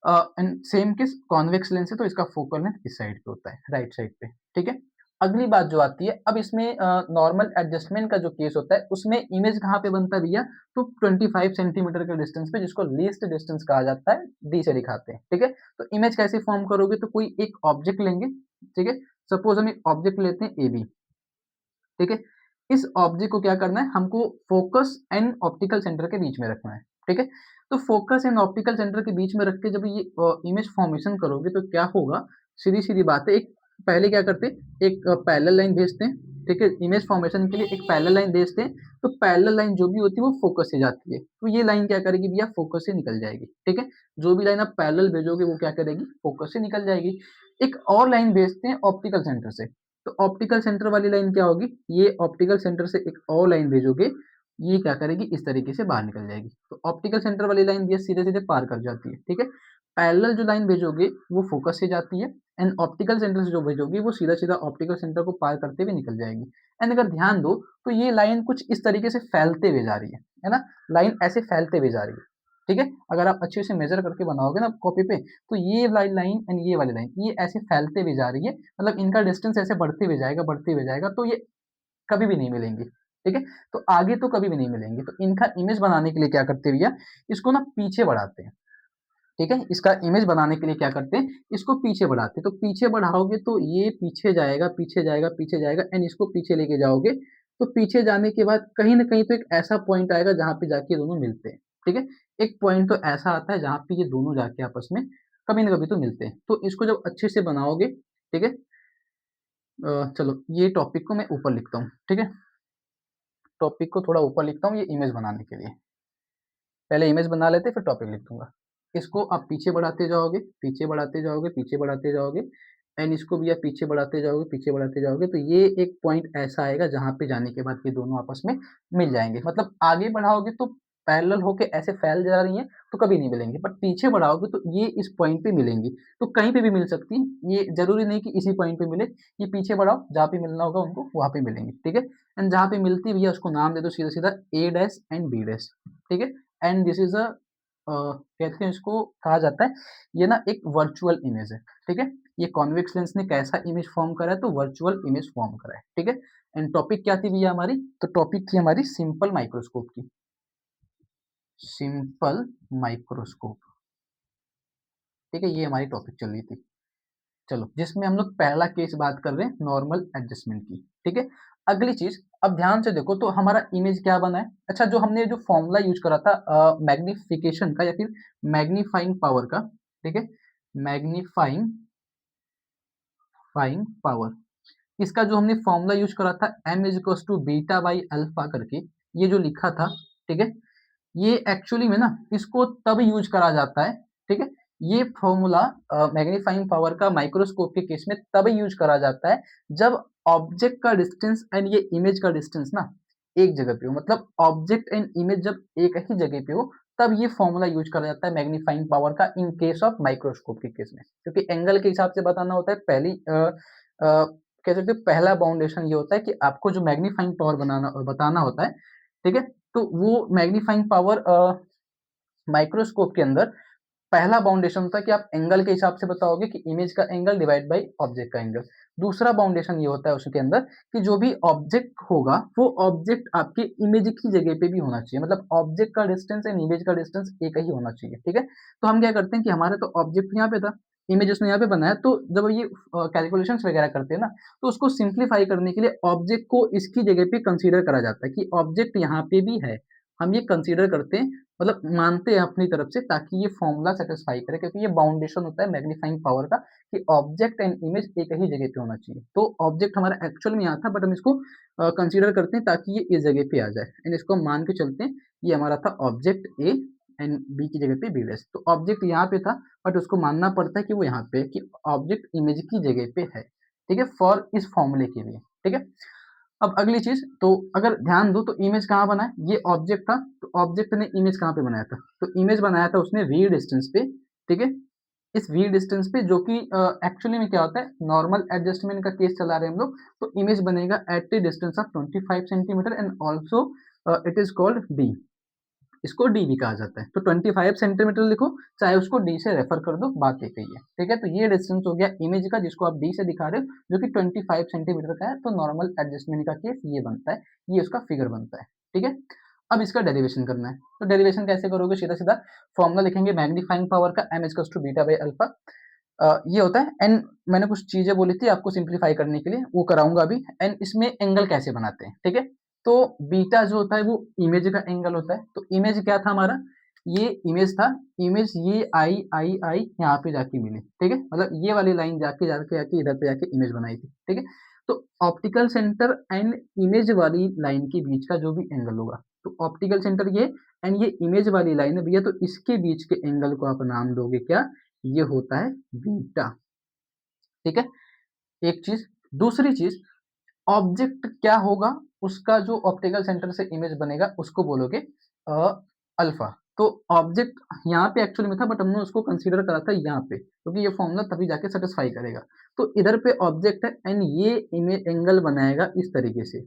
S1: And same case convex lens है तो इसका फोकल लेंथ इस साइड पे होता है, राइट साइड पे, ठीक है? अगली बात जो आती है, अब इसमें नॉर्मल एडजस्टमेंट का जो केस होता है उसमें इमेज कहाँ पे बनता है भैया? तो 25 सेंटीमीटर के डिस्टेंस पे, जिसको लीस्ट डिस्टेंस कहा जाता है, डी से दिखाते हैं, ठीक है? तो इमेज कैसे फॉर्म करोगे, तो कोई एक ऑब्जेक्ट लेंगे, ठीक है? सपोज हम एक ऑब्जेक्ट लेते हैं ए बी, ठीक है? इस ऑब्जेक्ट को क्या करना है, हमको फोकस एंड ऑप्टिकल सेंटर के बीच में रखना है, ठीक है? तो फोकस एंड ऑप्टिकल सेंटर के बीच में रख के जब ये इमेज फॉर्मेशन करोगे तो क्या होगा, सीधी-सीधी बात है, एक पहले क्या करते हैं, एक पैरेलल लाइन भेजते हैं, ठीक है? इमेज फॉर्मेशन के लिए एक पैरेलल लाइन भेजते हैं, तो पैरेलल लाइन जो भी होती है वो फोकस से जाती है, तो ये लाइन क्या करेगी भैया, फोकस से निकल जाएगी, ठीक है? जो भी लाइन आप पैरेलल भेजोगे वो क्या करेगी, फोकस से निकल जाएगी। एक और लाइन भेजते हैं ऑप्टिकल सेंटर से, तो ऑप्टिकल सेंटर वाली लाइन क्या होगी, ये ऑप्टिकल सेंटर से एक और लाइन भेजोगे, ये क्या करेगी, इस तरीके से बाहर निकल जाएगी। तो ऑप्टिकल सेंटर वाली लाइन भी सीधे-सीधे पार कर जाती है, ठीक है? पैरेलल जो लाइन भेजोगे वो फोकस से जाती है एंड ऑप्टिकल सेंटर से जो भेजोगे वो सीधा-सीधा ऑप्टिकल सेंटर को पार करते हुए निकल जाएगी। एंड अगर ध्यान दो तो ये लाइन कुछ इस तरीके से फैलते हुए जा रही है ना? लाइन ऐसे फैलते हुए जा रही है, ठीक है? अगर आप अच्छे से मेज़र करके बनाओगे ना कॉपी पे, तो ये वाली लाइन एंड ये वाली लाइन, ये ऐसे फैलते हुए जा रही है, मतलब इनका डिस्टेंस ऐसे बढ़ते हुए जाएगा, तो ये कभी भी नहीं मिलेंगे, ठीक है? तो आगे तो कभी भी नहीं मिलेंगे, तो इनका इमेज बनाने के लिए क्या करते हैं भैया, इसको ना पीछे बढ़ाते हैं, ठीक है? इसका इमेज बनाने के लिए क्या करते हैं, इसको पीछे बढ़ाते हैं, तो पीछे बढ़ाओगे तो ये पीछे जाएगा, पीछे जाएगा, पीछे जाएगा एंड इसको पीछे लेके जाओगे, तो पीछे जाने के बाद कहीं न कहीं तो एक ऐसा पॉइंट आएगा जहाँ पे जाके ये दोनों मिलते हैं, ठीक है? एक पॉइंट तो ऐसा आता है जहाँ पे ये दोनों जाके आपस में कभी न कभी तो मिलते हैं, तो इसको जब अच्छे से बनाओगे, ठीक है? चलो ये टॉपिक को मैं ऊपर लिखता हूँ, ठीक है? टॉपिक को थोड़ा ऊपर लिखता हूँ ये इमेज बनाने के लिए। पहले इमेज बना लेते फिर टॉपिक लिख दूँगा। इसको आप पीछे बढ़ाते जाओगे, पीछे बढ़ाते जाओगे, पीछे बढ़ाते जाओगे एंड इसको भी आप पीछे बढ़ाते जाओगे, पीछे बढ़ाते जाओगे, तो ये एक पॉइंट ऐसा आएगा जहाँ पे जाने के बाद ये दोनों आपस में मिल जाएँगे। मतलब आगे बढ़ाओगे तो पैरेलल होके ऐसे फैल जा रही हैं, तो कभी नहीं मिलेंगे, बट पीछे बढ़ाओगे तो ये इस पॉइंट पे मिलेंगी। तो कहीं पे भी मिल सकती हैं, ये ज़रूरी नहीं कि इसी पॉइंट पे मिले, ये पीछे बढ़ाओ, जहाँ पे मिलना होगा उनको वहाँ पे मिलेंगे, ठीक है? एंड जहाँ पे मिलती है भैया उसको नाम दे दो सीधा-सीधा ए डैश एंड बी डैश, ठीक है? एंड दिस इज़ कहते हैं इसको कहा जाता है, ये ना एक वर्चुअल इमेज है, ठीक है? ये कॉन्वेक्स लेंस ने कैसा इमेज फॉर्म करा है, तो वर्चुअल इमेज फॉर्म करा है, ठीक है? एंड टॉपिक क्या थी भैया हमारी? तो टॉपिक थी हमारी सिंपल माइक्रोस्कोप की, सिंपल माइक्रोस्कोप, ठीक है? ये हमारी टॉपिक चल रही थी। चलो, जिसमें हम लोग पहला केस बात कर रहे हैं नॉर्मल एडजस्टमेंट की, ठीक है? अगली चीज़, अब ध्यान से देखो तो हमारा इमेज क्या बना है? अच्छा, जो हमने जो फ़ॉर्मूला यूज़ करा था मैग्निफिकेशन का या फिर मैग्नीफाइंग पावर का, ठीक है? मैग्नीफाइंग फाइंग पावर, इसका जो हमने फ़ॉर्मूला यूज़ करा था m is equals to beta by alpha करके, ये जो लिखा था, ठीक है? ये एक्चुअली में ना इसको तब यूज़ करा जाता है, ठीक है? ये फ़ॉर्मूला मैग्नीफाइंग पावर का माइक्रोस्कोप के केस में तब यूज़ करा जाता है जब ऑब्जेक्ट का डिस्टेंस एंड ये इमेज का डिस्टेंस ना एक जगह पे हो, मतलब ऑब्जेक्ट एंड इमेज जब एक ही जगह पे हो, तब ये फ़ॉर्मूला यूज़ करा जाता है मैग्नीफाइंग पावर का इन केस ऑफ माइक्रोस्कोप के केस में। क्योंकि एंगल के हिसाब से बताना होता है, कह सकते हैं पहला बाउंडेशन ये होता है कि आपको जो मैग्नीफाइंग पावर बताना होता है, ठीक है? तो वो मैग्नीफाइंग पावर माइक्रोस्कोप के अंदर पहला बाउंडेशन होता है कि आप एंगल के हिसाब से बताओगे कि इमेज का एंगल डिवाइड बाय ऑब्जेक्ट का एंगल। दूसरा बाउंडेशन ये होता है उसके अंदर कि जो भी ऑब्जेक्ट होगा, वो ऑब्जेक्ट आपके इमेज की जगह पे भी होना चाहिए। मतलब ऑब्जेक्ट का डिस्टेंस एंड इमेज का डिस्टेंस एक ही होना चाहिए, ठीक है? तो हम क्या करते हैं कि हमारा तो ऑब्जेक्ट यहाँ पे था, इमेज उसने यहाँ पे बनाया, तो जब ये कैलकुलेशंस वगैरह करते हैं ना, तो उसको सिम्प्लीफाई करने के लिए ऑब्जेक्ट को इसकी जगह पे कंसीडर करा जाता है कि ऑब्जेक्ट यहाँ पे भी है। हम ये कंसीडर करते हैं, मतलब मानते हैं अपनी तरफ से, ताकि ये फॉर्मूला सैटिस्फाई करे, क्योंकि ये बाउंडेशन होता है मैग्नीफाइंग पावर का कि ऑब्जेक्ट एंड इमेज एक ही जगह पे होना चाहिए। तो ऑब्जेक्ट हमारा एक्चुअल में यहाँ था, बट हम इसको कंसीडर करते हैं ताकि ये इस जगह पे आ जाए एंड इसको हम मान के चलते हैं, ये हमारा था ऑब्जेक्ट ए एंड बी की जगह पे बी डैश। तो ऑब्जेक्ट यहाँ पे था, बट उसको मानना पड़ता है कि वो यहाँ पे है, कि ऑब्जेक्ट इमेज की जगह पे है, ठीक है? फॉर इस फॉर्मूले के लिए, ठीक है? अब अगली चीज़, तो अगर ध्यान दो तो इमेज कहाँ बना है, ये ऑब्जेक्ट था, तो ऑब्जेक्ट ने इमेज कहाँ पे बनाया था, तो इमेज बनाया था उसने वी डिस्टेंस पे, ठीक है? इस वी डिस्टेंस पे, जो कि एक्चुअली में क्या होता है, नॉर्मल एडजस्टमेंट का केस चला रहे हैं हम लोग, तो इमेज बनेगा at the distance of 25 centimetre and also it is called D, इसको डी भी कहा जाता है। तो 25 सेंटीमीटर लिखो, चाहे उसको डी से रेफर कर दो, बात एक ही है, ठीक है? तो ये डिस्टेंस हो गया इमेज का, जिसको आप डी से दिखा रहे हो, जो कि 25 सेंटीमीटर का है। तो नॉर्मल एडजस्टमेंट का केस ये बनता है, ये उसका फिगर बनता है, ठीक है? अब इसका डेरिवेशन करना है, तो डेरिवेशन कैसे करोगे, सीधा सीधा फॉर्मूला लिखेंगे मैग्नीफाइंग पावर का, m equals to beta by alpha. ये होता है एंड, मैंने कुछ चीजें बोली थी आपको सिंप्लीफाई करने के लिए, वो कराऊंगा अभी। एंड इसमें एंगल कैसे बनाते हैं, ठीक है? तो बीटा जो होता है वो इमेज का एंगल होता है। तो इमेज क्या था हमारा, ये इमेज था, इमेज ये आई आई आई यहाँ पे जाके मिली, ठीक है? मतलब ये वाली लाइन जाके जाके जाके इधर पे जाके इमेज बनाई थी, ठीक है? तो ऑप्टिकल सेंटर एंड इमेज वाली लाइन के बीच का जो भी एंगल होगा, तो ऑप्टिकल सेंटर ये एंड ये इमेज वाली लाइन है भैया, तो इसके बीच के एंगल को आप नाम दोगे क्या, ये होता है बीटा, ठीक है? एक चीज, दूसरी चीज, ऑब्जेक्ट क्या होगा, उसका जो ऑप्टिकल सेंटर से इमेज बनेगा उसको बोलोगे अल्फा। तो ऑब्जेक्ट यहाँ पे एक्चुअली में था, बट हमने उसको कंसीडर करा था यहाँ पे, क्योंकि ये फॉर्मूला तभी जाके सेटिस्फाई करेगा। तो इधर पे ऑब्जेक्ट है एंड ये इमेज एंगल बनाएगा इस तरीके से,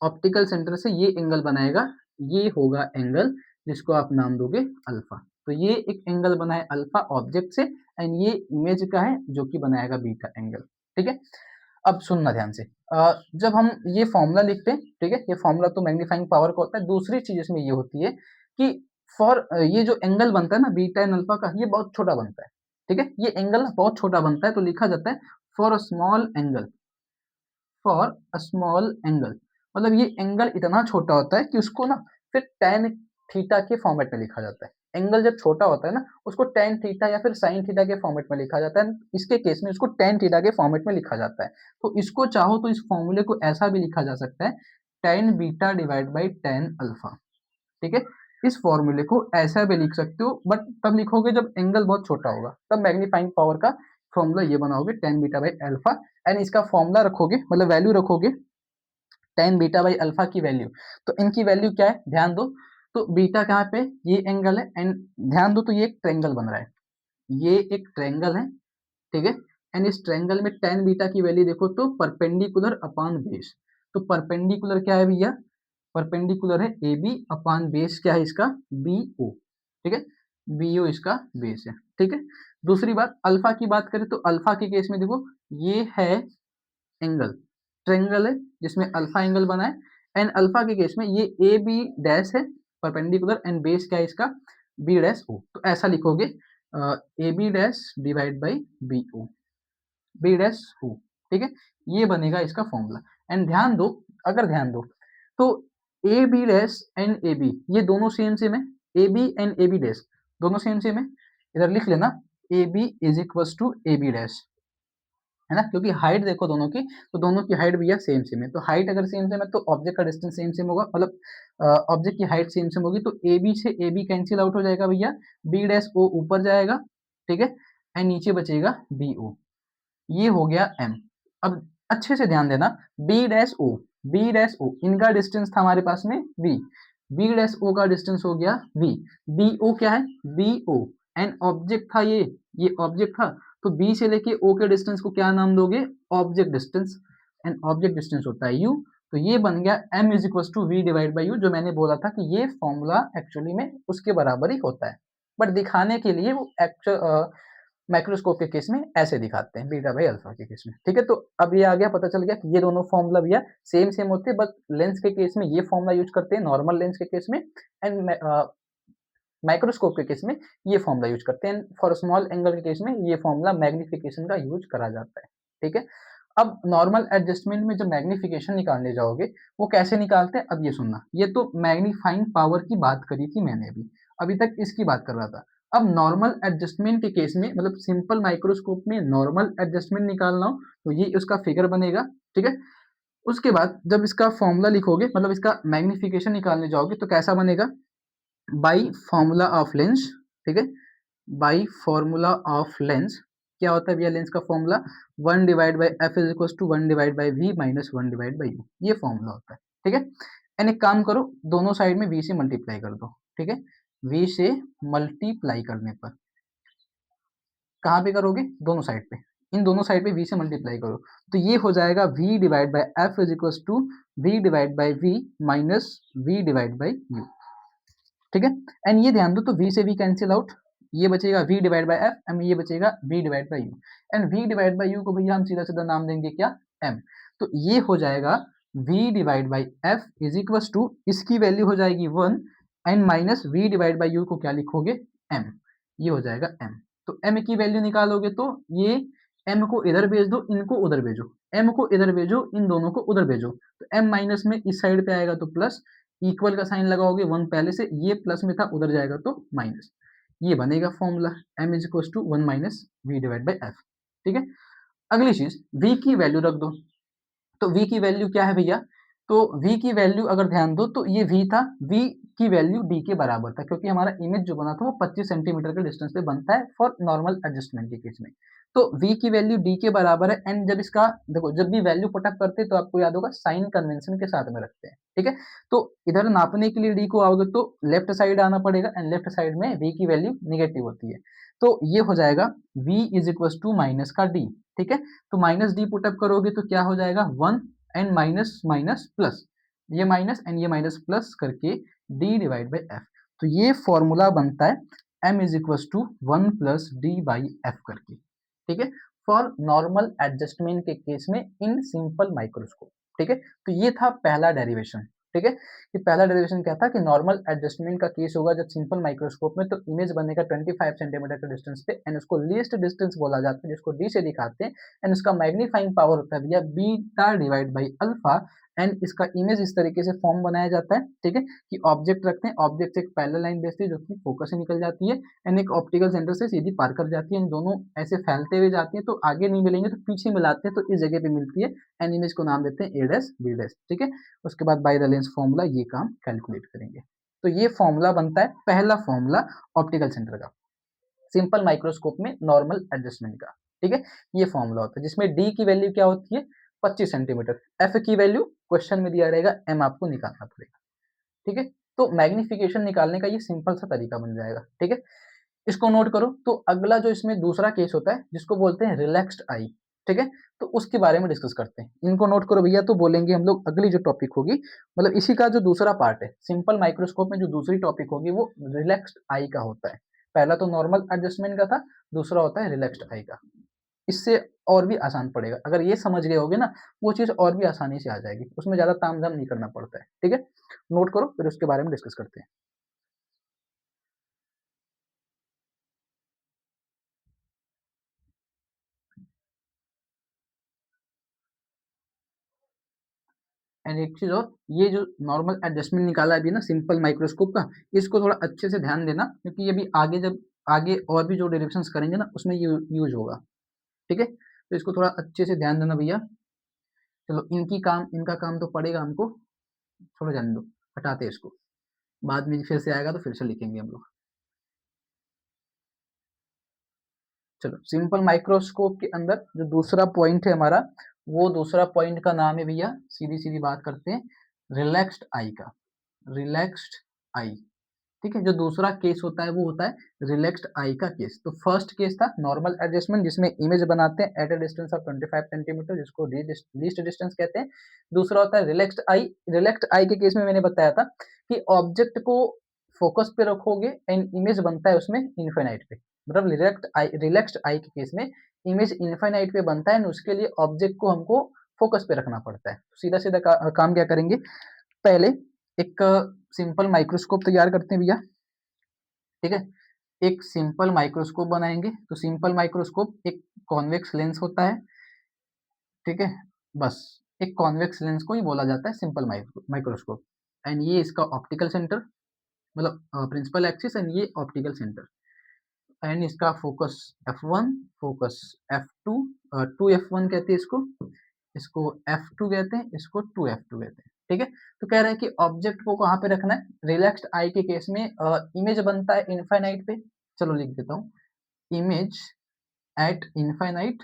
S1: ऑप्टिकल सेंटर से ये एंगल बनाएगा, ये होगा एंगल, जिसको आप नाम दोगे अल्फा। तो ये एक एंगल बना है अल्फा ऑब्जेक्ट से एंड ये इमेज का है, जो कि बनाएगा बीटा एंगल, ठीक है? अब सुनना ध्यान से, जब हम ये फॉर्मूला लिखते हैं, ठीक है, ये फॉर्मूला तो मैग्नीफाइंग पावर का होता है। दूसरी चीज इसमें ये होती है कि फॉर ये जो एंगल बनता है ना बीटा एंड अल्फा का, ये बहुत छोटा बनता है, ठीक है? ये एंगल बहुत छोटा बनता है, तो लिखा जाता है for a small angle, for a small angle, मतलब ये एंगल इतना छोटा होता है कि उसको ना फिर टेन थीटा के फॉर्मेट में लिखा जाता है। एंगल जब छोटा होता है ना, उसको टेन थीटा या फिर साइन थीटा के फॉर्मेट में लिखा जाता है। इसके केस में इसको टेन थीटा के फॉर्मेट में लिखा जाता है। तो इसको चाहो तो इस फॉर्मूले को ऐसा भी लिखा जा सकता है, tan beta divide by tan alpha, ठीक है? इस फॉर्मूले को ऐसा भी लिख सकते हो, बट तब लिखोगे जब एंगल बहुत छोटा होगा, तब मैग्नीफाइंग पावर का फॉर्मूला ये बनाओगे ten beta by alpha, and इसका फॉर्मूला रखोगे, मतलब वैल्यू रखोगे टेन बीटा बाई अल्फा की वैल्यू। तो इनकी वैल्यू क्या है, ध्यान दो, तो बीटा कहाँ पे, ये एंगल है एंड ध्यान दो, तो ये एक ट्रायंगल बन रहा है, ये एक ट्रायंगल है, ठीक है? एंड इस ट्रायंगल में टेन बीटा की वैल्यू देखो तो परपेंडिकुलर अपॉन बेस, तो परपेंडिकुलर क्या है भैया, परपेंडिकुलर है ए बी अपॉन बेस क्या है इसका, बी ओ, ठीक है? बी ओ इसका बेस है, ठीक है? दूसरी बात, अल्फा की बात करें तो अल्फा के केस में देखो, ये है एंगल, ट्रायंगल है जिसमें अल्फा एंगल बना है, एंड अल्फा के केस में ये ए बी डैश है परपेंडिकुलर एंड बेस क्या है इसका, बी डैश ओ। तो ऐसा लिखोगे A B dash divide by B O, B dash O, ठीक है? ये बनेगा इसका फॉर्मूला। एंड ध्यान दो, अगर ध्यान दो तो A B dash and A B ये दोनों सेम सेम है, A B and A B dash दोनों सेम सेम है। इधर लिख लेना A B is equal to A B dash, है ना? क्योंकि हाइट देखो दोनों की, तो दोनों की हाइट भैया सेम सेम है, तो हाइट अगर सेम सेम है तो ऑब्जेक्ट का डिस्टेंस सेम सेम होगा, मतलब ऑब्जेक्ट की हाइट सेम सेम होगी, तो ए बी से ए बी कैंसिल आउट हो जाएगा भैया, बी डैश ओ ऊपर जाएगा, ठीक है? एंड नीचे बचेगा बी ओ, ये हो गया एम। अब अच्छे से ध्यान देना, B dash O, B dash O इनका डिस्टेंस था हमारे पास में वी, बी डैश ओ का डिस्टेंस हो गया वी, बी ओ क्या है, बी ओ, एंड ऑब्जेक्ट था ये ऑब्जेक्ट था, तो बी से लेके ओ के डिस्टेंस को क्या नाम दोगे, object distance, and object distance होता है यू। तो ये बन गया m is equal to v divide by u, जो मैंने बोला था कि ये फॉर्मूला एक्चुअली में उसके बराबर ही होता है, बट दिखाने के लिए वो एक्चुअल माइक्रोस्कोप के केस में ऐसे दिखाते हैं बीटा बाई अल्फा के केस में, ठीक है? तो अब ये आ गया, पता चल गया कि ये दोनों फॉर्मूला भैया सेम सेम होते हैं, बट लेंस के केस में ये फॉर्मूला यूज करते हैं नॉर्मल लेंस के केस में, एंड माइक्रोस्कोप के केस में ये फॉर्मूला यूज करते हैं, फॉर स्मॉल एंगल के केस में ये फॉर्मूला मैग्निफिकेशन का यूज करा जाता है, ठीक है? अब नॉर्मल एडजस्टमेंट में जब मैग्निफिकेशन निकालने जाओगे, वो कैसे निकालते हैं, अब ये सुनना, ये तो मैग्नीफाइंग पावर की बात करी थी मैंने अभी तक इसकी बात कर रहा था। अब नॉर्मल एडजस्टमेंट के केस में, मतलब सिंपल माइक्रोस्कोप में नॉर्मल एडजस्टमेंट निकालना हो, तो ये उसका फिगर बनेगा, ठीक है? उसके बाद जब इसका फॉर्मूला लिखोगे, मतलब इसका मैग्निफिकेशन निकालने जाओगे, तो कैसा बनेगा, बाई फॉर्मूला ऑफ लेंस, ठीक है? बाई फॉर्मूला ऑफ लेंस क्या होता है भैया लेंस का formula 1 divide by f is equal to 1 divide by v minus 1 divide by u, ये फॉर्मूला होता है। ठीक है, एंड एक काम करो, दोनों साइड में वी से मल्टीप्लाई कर दो। ठीक है, वी से मल्टीप्लाई करने पर कहाँ पे करोगे, दोनों साइड पे, इन दोनों साइड पे v से मल्टीप्लाई करो, तो ये हो जाएगा v divide by f is equal to v divide by v minus v divide by u. ठीक है, एंड ये ध्यान दो, तो v से v कैंसिल आउट, ये बचेगा v divide by F, and ये बचेगा v divide by u, and v divide by u को भैया हम सीधा सीधा नाम देंगे क्या, m। तो ये हो जाएगा v divide by f is equal to, इसकी वैल्यू हो जाएगी 1 and minus v divide by u को क्या लिखोगे, m, ये हो जाएगा m। तो m की वैल्यू निकालोगे तो ये m को इधर भेज दो, इनको उधर भेजो, m को इधर भेजो, इन दोनों को उधर भेजो, तो m माइनस में इस साइड पे आएगा तो प्लस, इक्वल का साइन लगाओगे, 1 पहले से, ये प्लस में था उधर जाएगा तो माइनस, ये बनेगा formula m is equal to 1 minus v divide by f. ठीक है, अगली चीज v की वैल्यू रख दो, तो v की वैल्यू क्या है भैया, तो v की वैल्यू अगर ध्यान दो तो ये v था, v की वैल्यू d के बराबर था, क्योंकि हमारा इमेज जो बना था वो 25 सेंटीमीटर के डिस्टेंस पे बनता है फॉर नॉर्मल एडजस्टमेंट के केस में। तो v की वैल्यू d के बराबर है, एंड जब इसका देखो, जब भी वैल्यू पुटअप करते हैं तो आपको याद होगा साइन कन्वेंशन के साथ में रखते हैं। ठीक है, तो इधर नापने के लिए d को आओगे तो लेफ्ट साइड आना पड़ेगा, एंड लेफ्ट साइड में v की वैल्यू निगेटिव होती है, तो ये हो जाएगा v is equal to minus का d। ठीक है, तो माइनस डी पुटअप करोगे तो क्या हो जाएगा 1 एंड माइनस माइनस प्लस, ये माइनस एंड ये माइनस प्लस करके d डिवाइड बाई एफ, तो ये फॉर्मूला बनता है m is equal to 1 plus D by F करके। ठीक है, फॉर नॉर्मल एडजस्टमेंट के केस में इन सिंपल माइक्रोस्कोप। ठीक है, तो ये था पहला डेरिवेशन। ठीक है, कि पहला डेरिवेशन क्या था कि नॉर्मल एडजस्टमेंट का केस होगा जब सिंपल माइक्रोस्कोप में, तो इमेज बनेगा 25 सेंटीमीटर के डिस्टेंस पे, एंड उसको लीस्ट डिस्टेंस बोला जाता है, जिसको डी से दिखाते हैं, एंड उसका मैग्नीफाइंग पावर होता है भैया beta divide by alpha, and इसका इमेज इस तरीके से फॉर्म बनाया जाता है। ठीक है, कि ऑब्जेक्ट रखते हैं, ऑब्जेक्ट से एक पैरेलल लाइन भेजते हैं जो कि फोकस से निकल जाती है, एंड एक ऑप्टिकल सेंटर से सीधी पार कर जाती है, इन दोनों ऐसे फैलते हुए जाती है, तो आगे नहीं मिलेंगे तो पीछे मिलाते हैं, तो इस जगह पे मिलती है, एंड इमेज को नाम देते हैं ए डैश बी डैश। ठीक है, उसके बाद बाय द लेंस फॉर्मूला ये काम कैलकुलेट करेंगे, तो ये फॉर्मूला बनता है पहला फॉर्मूला ऑप्टिकल सेंटर का, सिंपल माइक्रोस्कोप में नॉर्मल एडजस्टमेंट का। ठीक है, ये फॉर्मूला होता है जिसमें डी की वैल्यू क्या होती है 25 सेंटीमीटर, एफ की वैल्यू क्वेश्चन में दिया रहेगा, एम आपको निकालना पड़ेगा। ठीक है, तो मैग्निफिकेशन निकालने का ये सिंपल सा तरीका बन जाएगा। ठीक है, इसको नोट करो। तो अगला जो इसमें दूसरा केस होता है जिसको बोलते हैं रिलैक्स्ड आई। ठीक है, तो उसके बारे में डिस्कस करते हैं, इनको नोट करो भैया, तो बोलेंगे हम लोग अगली जो टॉपिक होगी, मतलब इसी का जो दूसरा पार्ट है, सिंपल माइक्रोस्कोप में जो दूसरी टॉपिक होगी वो रिलैक्स्ड आई का होता है। पहला तो नॉर्मल एडजस्टमेंट का था, दूसरा होता है रिलैक्स्ड आई का। इससे और भी आसान पड़ेगा, अगर ये समझ गए होगे ना, वो चीज और भी आसानी से आ जाएगी, उसमें ज्यादा तामझाम नहीं करना पड़ता है। ठीक है, नोट करो, फिर उसके बारे में डिस्कस करते हैं। एंड एक चीज और, ये जो नॉर्मल एडजस्टमेंट निकाला है अभी ना सिंपल माइक्रोस्कोप का, इसको थोड़ा अच्छे से ध्यान देना, क्योंकि ये भी आगे जब आगे और भी जो डेरिवेशंस करेंगे ना उसमें ये यूज होगा। ठीक है, तो इसको थोड़ा अच्छे से ध्यान देना भैया। चलो, इनका काम तो पड़ेगा हमको, छोड़ो जाने दो, हटाते हैं इसको, बाद में फिर से आएगा तो फिर से लिखेंगे हम लोग। चलो, सिंपल माइक्रोस्कोप के अंदर जो दूसरा पॉइंट है हमारा, वो दूसरा पॉइंट का नाम है भैया, सीधी सीधी बात करते हैं, रिलैक्स्ड आई का, रिलैक्स्ड आई। ठीक है, जो दूसरा केस होता है वो होता है रिलैक्स्ड आई का केस। तो फर्स्ट केस था नॉर्मल एडजस्टमेंट, जिसमें इमेज बनाते हैं at a distance of 25 centimetre, जिसको लीस्ट डिस्टेंस कहते हैं। दूसरा होता है रिलैक्स्ड आई। रिलैक्स्ड आई के केस में मैंने बताया था कि ऑब्जेक्ट को फोकस पे रखोगे एंड इमेज बनता है उसमें इन्फिनाइट पे, मतलब रिलैक्स्ड आई के केस में इमेज इन्फिनाइट पे बनता है, उसके लिए ऑब्जेक्ट को हमको फोकस पे रखना पड़ता है। सीधा सीधा काम क्या करेंगे, पहले एक सिंपल माइक्रोस्कोप तैयार करते हैं भैया। ठीक है, एक सिंपल माइक्रोस्कोप बनाएंगे, तो सिंपल माइक्रोस्कोप एक कॉन्वेक्स लेंस होता है। ठीक है, बस एक कॉन्वेक्स लेंस को ही बोला जाता है सिंपल माइक्रोस्कोप, एंड ये इसका ऑप्टिकल सेंटर, मतलब प्रिंसिपल एक्सिस, एंड ये ऑप्टिकल सेंटर, एंड इसका focus F1, focus F2, 2F1 कहते हैं इसको, इसको F2 कहते हैं, इसको 2F2 कहते हैं। ठीक है, तो कह रहे हैं कि ऑब्जेक्ट को कहाँ पे रखना है, रिलैक्स्ड आई के केस में इमेज बनता है इनफाइनाइट पे। चलो लिख देता हूँ, image at infinite,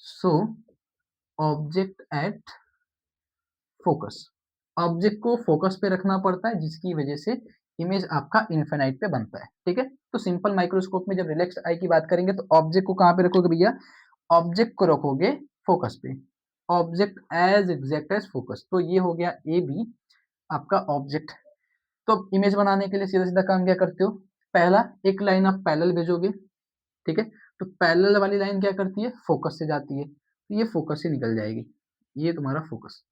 S1: so object at focus. Object को फोकस पे रखना पड़ता है जिसकी वजह से इमेज आपका इनफाइनाइट पे बनता है, ठीक है। तो सिंपल माइक्रोस्कोप में जब रिलैक्स्ड आई की बात करेंगे तो ऑब्जेक्ट को कहाँ पे रखोगे भैया, ऑब्जेक्ट को रखोगे फोकस पे, object as exact as focus. तो ये हो गया ए बी आपका ऑब्जेक्ट। तो अब इमेज बनाने के लिए सीधा सीधा काम क्या करते हो, पहला एक लाइन आप पैरेलल भेजोगे, ठीक है। तो पैरेलल वाली लाइन क्या करती है, फोकस से जाती है, तो ये फोकस से निकल जाएगी, ये तुम्हारा फोकस,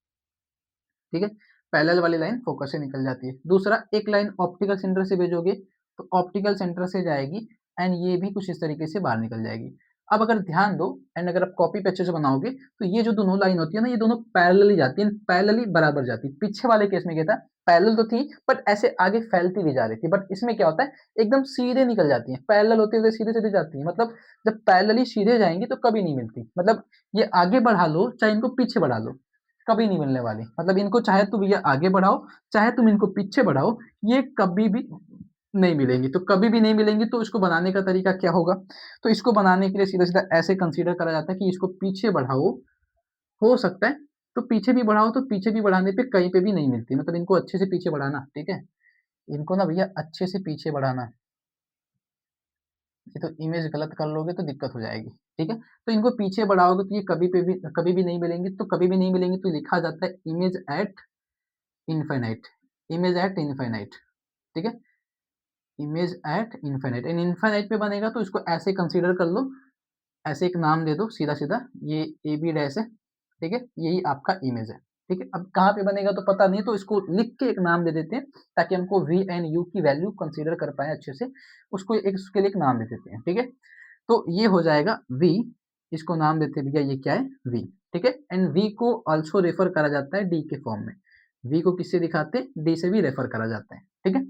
S1: ठीक है। पैरेलल वाली लाइन फोकस से निकल जाती है। दूसरा एक लाइन ऑप्टिकल सेंटर से भेजोगे तो ऑप्टिकल सेंटर से जाएगी एंड ये भी कुछ इस तरीके से बाहर निकल जाएगी। अब अगर ध्यान दो एंड अगर आप कॉपी पे अच्छे से बनाओगे तो ये जो दोनों लाइन होती है ना, ये दोनों पैरेलली जाती है, पैरेलली बराबर जाती है। पीछे वाले केस में क्या था, पैरेलल तो थी बट ऐसे आगे फैलती भी जा रही थी, बट इसमें क्या होता है एकदम सीधे निकल जाती है, पैरेलल होते हुए सीधे सीधे जाती है। मतलब जब पैरेलली सीधे जाएंगी तो कभी नहीं मिलती, मतलब ये आगे बढ़ा लो चाहे इनको पीछे बढ़ा लो कभी नहीं मिलने वाली। मतलब इनको चाहे तुम ये आगे बढ़ाओ चाहे तुम इनको पीछे बढ़ाओ, ये कभी भी नहीं मिलेंगी। तो कभी भी नहीं मिलेंगी तो इसको बनाने का तरीका क्या होगा, तो इसको बनाने के लिए सीधा सीधा ऐसे कंसीडर करा जाता है कि इसको पीछे बढ़ाओ, हो सकता है तो पीछे भी बढ़ाओ, तो पीछे भी बढ़ाने पे कहीं पे भी नहीं मिलती, मतलब इनको अच्छे से पीछे बढ़ाना, ठीक है। इनको ना भैया अच्छे से पीछे बढ़ाना, ये तो इमेज गलत कर लोगे तो दिक्कत हो जाएगी, ठीक है। तो इनको पीछे बढ़ाओगे तो ये कभी भी नहीं मिलेंगी, तो कभी भी नहीं मिलेंगी तो लिखा जाता है image at infinite, image at infinite, ठीक है। Image at infinite, in infinite पे बनेगा तो इसको ऐसे कंसीडर कर लो, ऐसे एक नाम दे दो सीधा सीधा, ये ए बी डैश है, ठीक है, यही आपका इमेज है, ठीक है। अब कहाँ पे बनेगा तो पता नहीं, तो इसको लिख के एक नाम दे देते हैं ताकि हमको वी एंड यू की वैल्यू कंसीडर कर पाए अच्छे से, उसको एक उसके लिए एक नाम दे देते हैं, ठीक है। तो ये हो जाएगा वी, इसको नाम देते हैं भैया ये क्या है वी, ठीक है। एंड वी को ऑल्सो रेफर करा जाता है डी के फॉर्म में, वी को किससे दिखाते हैं, डी से भी रेफर करा जाता है, ठीक है।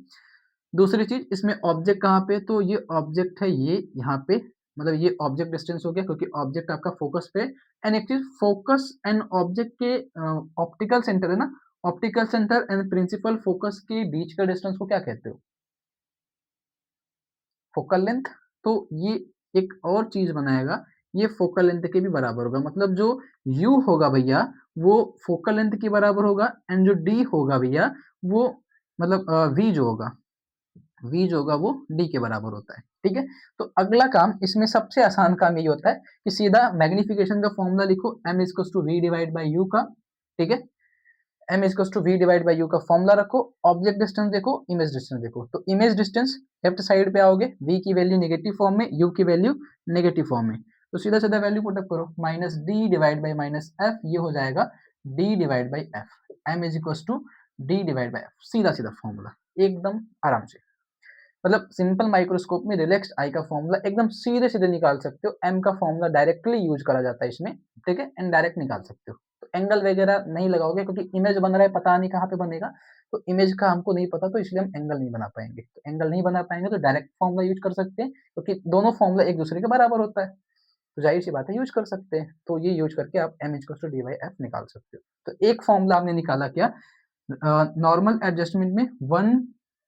S1: दूसरी चीज इसमें ऑब्जेक्ट कहाँ पे, तो ये ऑब्जेक्ट है ये यहाँ पे, मतलब ये ऑब्जेक्ट डिस्टेंस हो गया क्योंकि ऑब्जेक्ट आपका फोकस पे। एंड एक चीज फोकस एंड ऑब्जेक्ट के ऑप्टिकल सेंटर है ना, optical centre and principal focus के बीच का डिस्टेंस को क्या कहते हो, फोकल लेंथ। तो ये एक और चीज बनाएगा, ये फोकल लेंथ के भी बराबर होगा, मतलब जो u होगा भैया वो फोकल लेंथ के बराबर होगा, एंड जो d होगा भैया वो मतलब v जो होगा, v जो होगा वो d के बराबर होता है, ठीक है। तो अगला काम इसमें सबसे आसान काम यही होता है कि सीधा मैग्निफिकेशन का फॉर्मूला लिखो m is to v divide by u का, ठीक है। m is to v divide by u का फॉर्मूला रखो, ऑब्जेक्ट डिस्टेंस देखो, इमेज डिस्टेंस देखो। तो इमेज डिस्टेंस लेफ्ट साइड पे आओगे, v की वैल्यू नेगेटिव फॉर्म में, u की वैल्यू नेगेटिव फॉर्म में, तो सीधा सीधा वैल्यू पुटअप करो, minus D divide by minus F, ये हो जाएगा d divide by f, m is equal to D divide by F, सीधा सीधा फॉर्मूला एकदम आराम से। मतलब सिंपल माइक्रोस्कोप में रिलैक्स्ड आई का फॉर्मूला एकदम सीधे सीधे निकाल सकते हो, एम का फॉर्मूला डायरेक्टली यूज करा जाता है इसमें, ठीक है, एंड डायरेक्ट निकाल सकते हो। तो एंगल वगैरह नहीं लगाओगे क्योंकि इमेज बन रहा है पता नहीं कहाँ पे बनेगा, तो इमेज का हमको नहीं पता, तो इसलिए हम एंगल नहीं बना पाएंगे। तो एंगल नहीं बना पाएंगे तो डायरेक्ट फॉर्मूला यूज कर सकते हैं क्योंकि दोनों फॉर्मूला एक दूसरे के बराबर होता है, तो जाहिर सी बात है यूज कर सकते हैं। तो ये यूज करके आप M equal to D by F निकाल सकते हो। तो एक फॉर्मूला हमने निकाला क्या, नॉर्मल एडजस्टमेंट में 1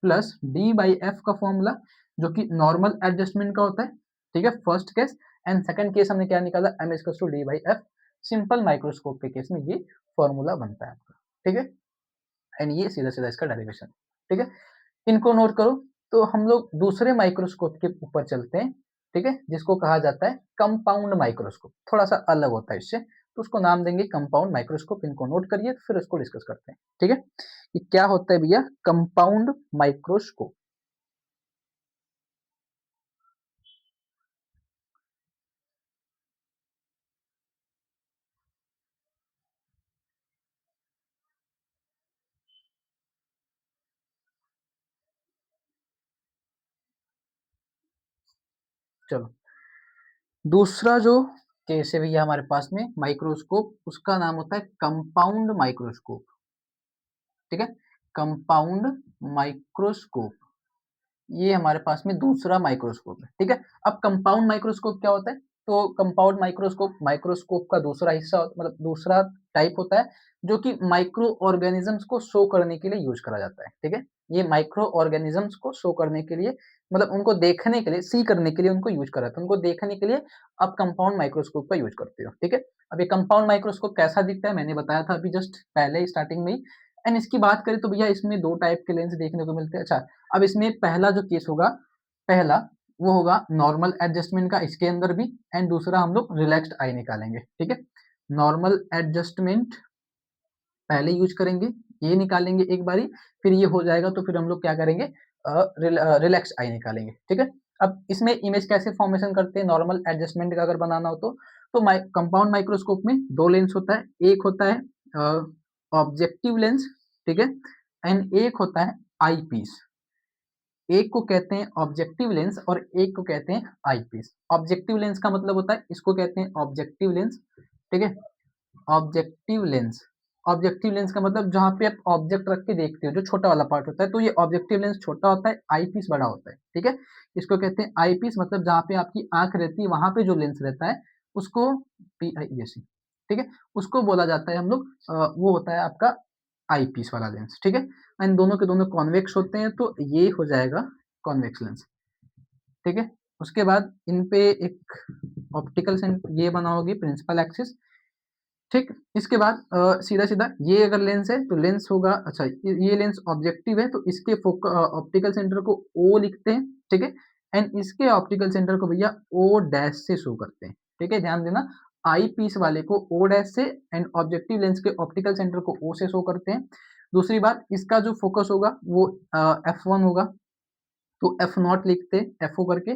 S1: प्लस डी बाई एफ का फॉर्मूला जो कि नॉर्मल एडजस्टमेंट का होता है, ठीक है, first case. And second case हमने क्या निकाला, M is to D by F, simple microscope के केस में ये फॉर्मूला बनता है आपका, ठीक है। एंड ये सीधा सीधा इसका डेरिवेशन, ठीक है। इनको नोट करो। तो हम लोग दूसरे माइक्रोस्कोप के ऊपर चलते हैं, ठीक है, जिसको कहा जाता है कंपाउंड माइक्रोस्कोप, थोड़ा सा अलग होता है इससे, तो उसको नाम देंगे कंपाउंड माइक्रोस्कोप। इनको नोट करिए फिर उसको डिस्कस करते हैं, ठीक है। कि क्या होता है भैया कंपाउंड माइक्रोस्कोप। चलो दूसरा जो केस है भैया हमारे पास में माइक्रोस्कोप, उसका नाम होता है कंपाउंड माइक्रोस्कोप, ठीक है, कंपाउंड माइक्रोस्कोप, ये हमारे पास में दूसरा माइक्रोस्कोप है, ठीक है। अब कंपाउंड माइक्रोस्कोप क्या होता है, तो कंपाउंड माइक्रोस्कोप माइक्रोस्कोप का दूसरा हिस्सा मतलब दूसरा टाइप होता है जो कि माइक्रो ऑर्गेनिजम्स को शो करने के लिए यूज करा जाता है, ठीक है। ये माइक्रो ऑर्गेनिजम्स को शो करने के लिए, मतलब उनको देखने के लिए, सी करने के लिए उनको यूज करा था। उनको देखने के लिए आप कंपाउंड माइक्रोस्कोप का यूज करते हो, ठीक है। अब ये कंपाउंड माइक्रोस्कोप कैसा दिखता है मैंने बताया था अभी जस्ट पहले ही स्टार्टिंग में ही। एंड इसकी बात करें तो भैया इसमें दो टाइप के लेंस देखने को मिलते हैं। अच्छा, अब इसमें पहला जो केस होगा, पहला वो होगा नॉर्मल एडजस्टमेंट का इसके अंदर भी, एंड दूसरा हम लोग रिलैक्स्ड आई निकालेंगे, ठीक है। नॉर्मल एडजस्टमेंट पहले यूज करेंगे, ये निकालेंगे एक बारी, फिर ये हो जाएगा तो फिर हम लोग क्या करेंगे, रिलैक्स आई निकालेंगे, ठीक है। अब इसमें इमेज कैसे फॉर्मेशन करते हैं नॉर्मल एडजस्टमेंट का अगर बनाना हो तो कंपाउंड माइक्रोस्कोप में दो लेंस होता है, एक होता है ऑब्जेक्टिव लेंस, ठीक है, एंड एक होता है आई पीस। एक को कहते हैं ऑब्जेक्टिव लेंस और एक को कहते हैं आई पीस। ऑब्जेक्टिव लेंस का मतलब होता है, इसको कहते हैं ऑब्जेक्टिव लेंस, ठीक है। ऑब्जेक्टिव लेंस, ऑब्जेक्टिव लेंस का मतलब जहाँ पे आप ऑब्जेक्ट रख के देखते हो, जो छोटा वाला पार्ट होता है, तो ये ऑब्जेक्टिव लेंस छोटा होता है, आई पीस बड़ा होता है, ठीक है। इसको कहते हैं आई पीस, मतलब जहाँ पे आपकी आंख रहती है वहां पे जो लेंस रहता है उसको PIES, ठीक है, उसको बोला जाता है हम लोग, वो होता है आपका आई पीस वाला लेंस, ठीक है। एंड दोनों के दोनों कॉन्वेक्स होते हैं, तो ये हो जाएगा कॉन्वेक्स लेंस, ठीक है। उसके बाद इन पे एक ऑप्टिकल सेंट ये बना होगी प्रिंसिपल एक्सिस, ठीक। इसके बाद सीधा-सीधा ये अगर लेंस है तो लेंस होगा, अच्छा ये लेंस ऑब्जेक्टिव है तो इसके ऑप्टिकल सेंटर को O लिखते हैं, ठीक है। एंड इसके ऑप्टिकल सेंटर को भैया O डैश से शो करते हैं, ठीक है। ध्यान देना, आई पीस वाले को O डैश से एंड ऑब्जेक्टिव लेंस के ऑप्टिकल सेंटर को O से शो करते हैं। दूसरी बात, इसका जो फोकस होगा वो F1 होगा, तो एफ नॉट लिखते हैं एफ ओ करके,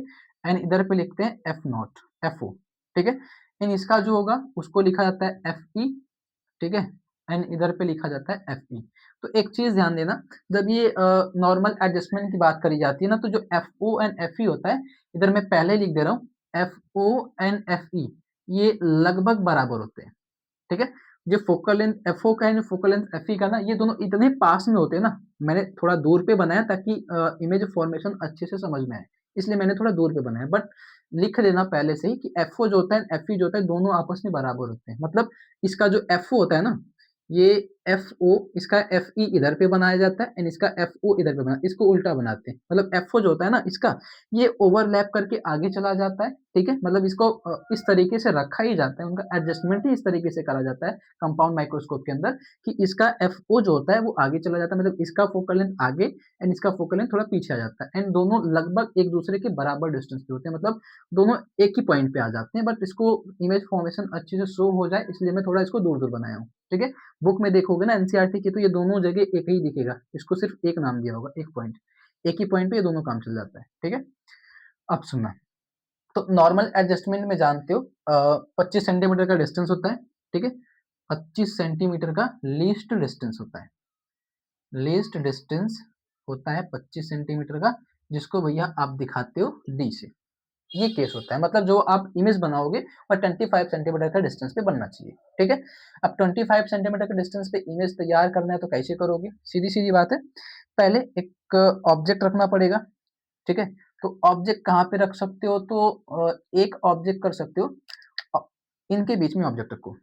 S1: एंड इधर पे लिखते हैं एफ नॉट एफ ओ, ठीक है। एंड इसका जो होगा उसको लिखा जाता है एफ ई, ठीक है, एंड इधर पे लिखा जाता है एफ ई। तो एक चीज ध्यान देना, जब ये नॉर्मल एडजस्टमेंट की बात करी जाती है ना, तो जो F O and F E होता है, इधर मैं पहले लिख दे रहा हूँ, F O and F E ये लगभग बराबर होते हैं, ठीक है। जो फोकल लेंथ एफ ओ का है, फोकल लेंथ एफ ई का ना, ये दोनों इतने पास में होते हैं ना, मैंने थोड़ा दूर पे बनाया ताकि इमेज फॉर्मेशन अच्छे से समझ में आए, इसलिए मैंने थोड़ा दूर पे बनाया, बट लिख लेना पहले से ही कि एफ ओ जो होता है एफ ई जो होता है दोनों आपस में बराबर होते हैं। मतलब इसका जो एफ ओ होता है ना, ये एफ ओ, इसका एफ ई इधर पे बनाया जाता है एंड इसका एफ ओ इधर पे बना, इसको उल्टा बनाते हैं। मतलब एफ ओ जो होता है ना इसका, ये ओवरलैप करके आगे चला जाता है, ठीक है। मतलब इसको इस तरीके से रखा ही जाता है, उनका एडजस्टमेंट ही इस तरीके से करा जाता है कंपाउंड माइक्रोस्कोप के अंदर, कि इसका एफ ओ जो होता है वो आगे चला जाता है, मतलब इसका फोकल लेंथ आगे एंड इसका फोकल लेंथ थोड़ा पीछे आ जाता है, एंड दोनों लगभग एक दूसरे के बराबर डिस्टेंस पे होते हैं, मतलब दोनों एक ही पॉइंट पे आ जाते हैं। बट इसको इमेज फॉर्मेशन अच्छे से शो हो जाए इसलिए मैं थोड़ा इसको दूर दूर बनाया हूँ, ठीक है। बुक में देखोगे ना एनसीईआरटी की, तो ये दोनों जगह एक ही दिखेगा, इसको सिर्फ एक नाम दिया होगा, एक पॉइंट, एक ही पॉइंट पे ये दोनों काम चल जाता है, ठीक है। अब सुनना, तो नॉर्मल एडजस्टमेंट में जानते हो 25 सेंटीमीटर का डिस्टेंस होता है, ठीक है। 25 सेंटीमीटर का लीस्ट डिस्टेंस होता है, लीस्ट डिस्टेंस होता है 25 सेंटीमीटर का, जिसको भैया आप दिखाते हो डी से। ये केस होता है, मतलब जो आप इमेज बनाओगे और 25 सेंटीमीटर का डिस्टेंस पे बनना चाहिए, ठीक है। अब 25 सेंटीमीटर के डिस्टेंस पे इमेज तैयार करना है तो कैसे करोगे, सीधी सीधी बात है, पहले एक ऑब्जेक्ट रखना पड़ेगा, ठीक है। तो ऑब्जेक्ट कहाँ पे रख सकते हो, तो एक ऑब्जेक्ट कर सकते हो, अ, इनके बीच में ऑब्जेक्ट रखो,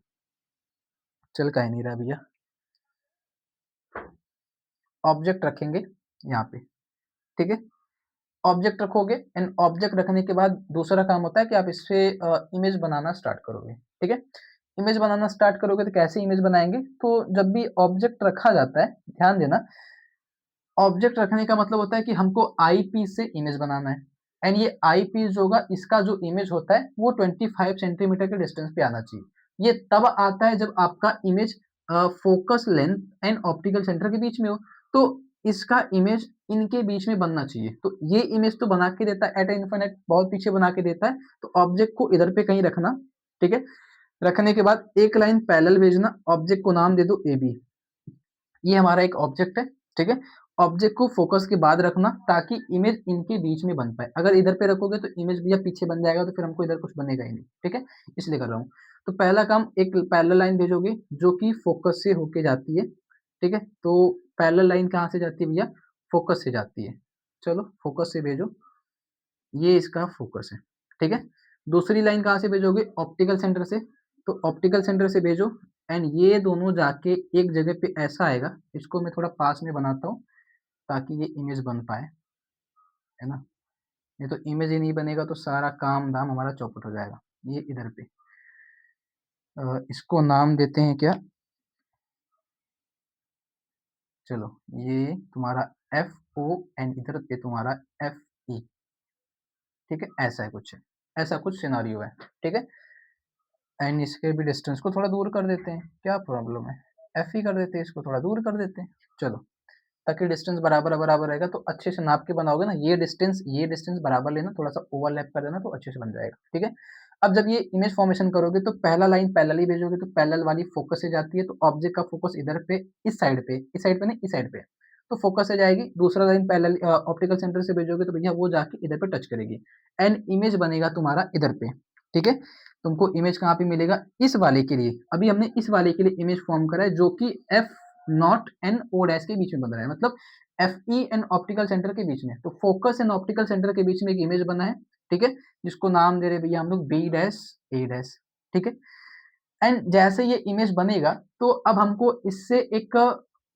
S1: चल का ही नहीं रहा भैया, ऑब्जेक्ट रखेंगे यहाँ पे, ठीक है। ऑब्जेक्ट रखोगे एंड ऑब्जेक्ट रखने के बाद दूसरा काम होता है कि आप इससे इमेज बनाना स्टार्ट करोगे, ठीक है। इमेज बनाना स्टार्ट करोगे तो कैसे इमेज बनाएंगे, तो जब भी ऑब्जेक्ट रखा जाता है, ध्यान देना, ऑब्जेक्ट रखने का मतलब होता है कि हमको आई पीस से इमेज बनाना है, एंड ये आई पीस जो होगा इसका जो इमेज होता है वो 25 सेंटीमीटर के डिस्टेंस पे आना चाहिए। ये तब आता है जब आपका image focus length and optical centre के बीच में हो, तो इसका इमेज इनके बीच में बनना चाहिए। तो ये इमेज तो बना के देता है एट इन्फिनिट, बहुत पीछे बना के देता है, तो ऑब्जेक्ट को इधर पे कहीं रखना, ठीक है। रखने के बाद एक लाइन पैरेलल भेजना, ऑब्जेक्ट को नाम दे दो ए बी, ये हमारा एक ऑब्जेक्ट है, ठीक है। ऑब्जेक्ट को फोकस के बाद रखना ताकि इमेज इनके बीच में बन पाए, अगर इधर पे रखोगे तो इमेज भैया पीछे बन जाएगा, तो फिर हमको इधर कुछ बनेगा ही नहीं, ठीक है, इसलिए कर रहा हूँ। तो पहला काम, एक पैरेलल लाइन भेजोगे जो कि फोकस से होके जाती है, ठीक है। तो पैरेलल लाइन कहाँ से जाती है भैया, फोकस से जाती है, चलो फोकस से भेजो, ये इसका फोकस है, ठीक है। दूसरी लाइन कहाँ से भेजोगे, ऑप्टिकल सेंटर से, तो ऑप्टिकल सेंटर से भेजो, एंड ये दोनों जाके एक जगह पे ऐसा आएगा, इसको मैं थोड़ा पास में बनाता हूँ, ताकि ये इमेज बन पाए, है ना। नहीं तो इमेज ही नहीं बनेगा तो सारा काम धाम हमारा चौपट हो जाएगा। ये इधर पे इसको नाम देते हैं क्या, चलो ये तुम्हारा FON, इधर पे तुम्हारा FE, ठीक है, ऐसा है कुछ, ऐसा कुछ सिनारियो है, ठीक है। एंड इसके भी डिस्टेंस को थोड़ा दूर कर देते हैं, क्या प्रॉब्लम है, FE कर देते हैं, इसको थोड़ा दूर कर देते हैं, चलो, ताकि डिस्टेंस बराबर बराबर रहेगा तो अच्छे से नाप के बनाओगे ना, ये डिस्टेंस बराबर लेना, थोड़ा सा ओवरलैप कर देना तो अच्छे से बन जाएगा, ठीक है। अब जब ये इमेज फॉर्मेशन करोगे तो पहला लाइन पैरेलल ही भेजोगे, तो पैरेलल वाली फोकस से जाती है, तो ऑब्जेक्ट का फोकस इधर पे, इस साइड पे नहीं, इस साइड पे, तो फोकस से जाएगी। दूसरा लाइन पैरेलल ऑप्टिकल सेंटर से भेजोगे तो भैया वो जाके इधर पे टच करेगी, एंड इमेज बनेगा तुम्हारा इधर पे, ठीक है। तुमको इमेज कहाँ पे मिलेगा, इस वाले के लिए, अभी हमने इस वाले के लिए इमेज फॉर्म करा है जो कि F0 and O' के बीच में बन रहा है, मतलब FE एंड ऑप्टिकल सेंटर के बीच में, तो फोकस एंड ऑप्टिकल सेंटर के बीच में एक इमेज बना है, ठीक है, जिसको नाम दे रहे भैया हम लोग B', A', ठीक है। एंड जैसे ये इमेज बनेगा तो अब हमको इससे एक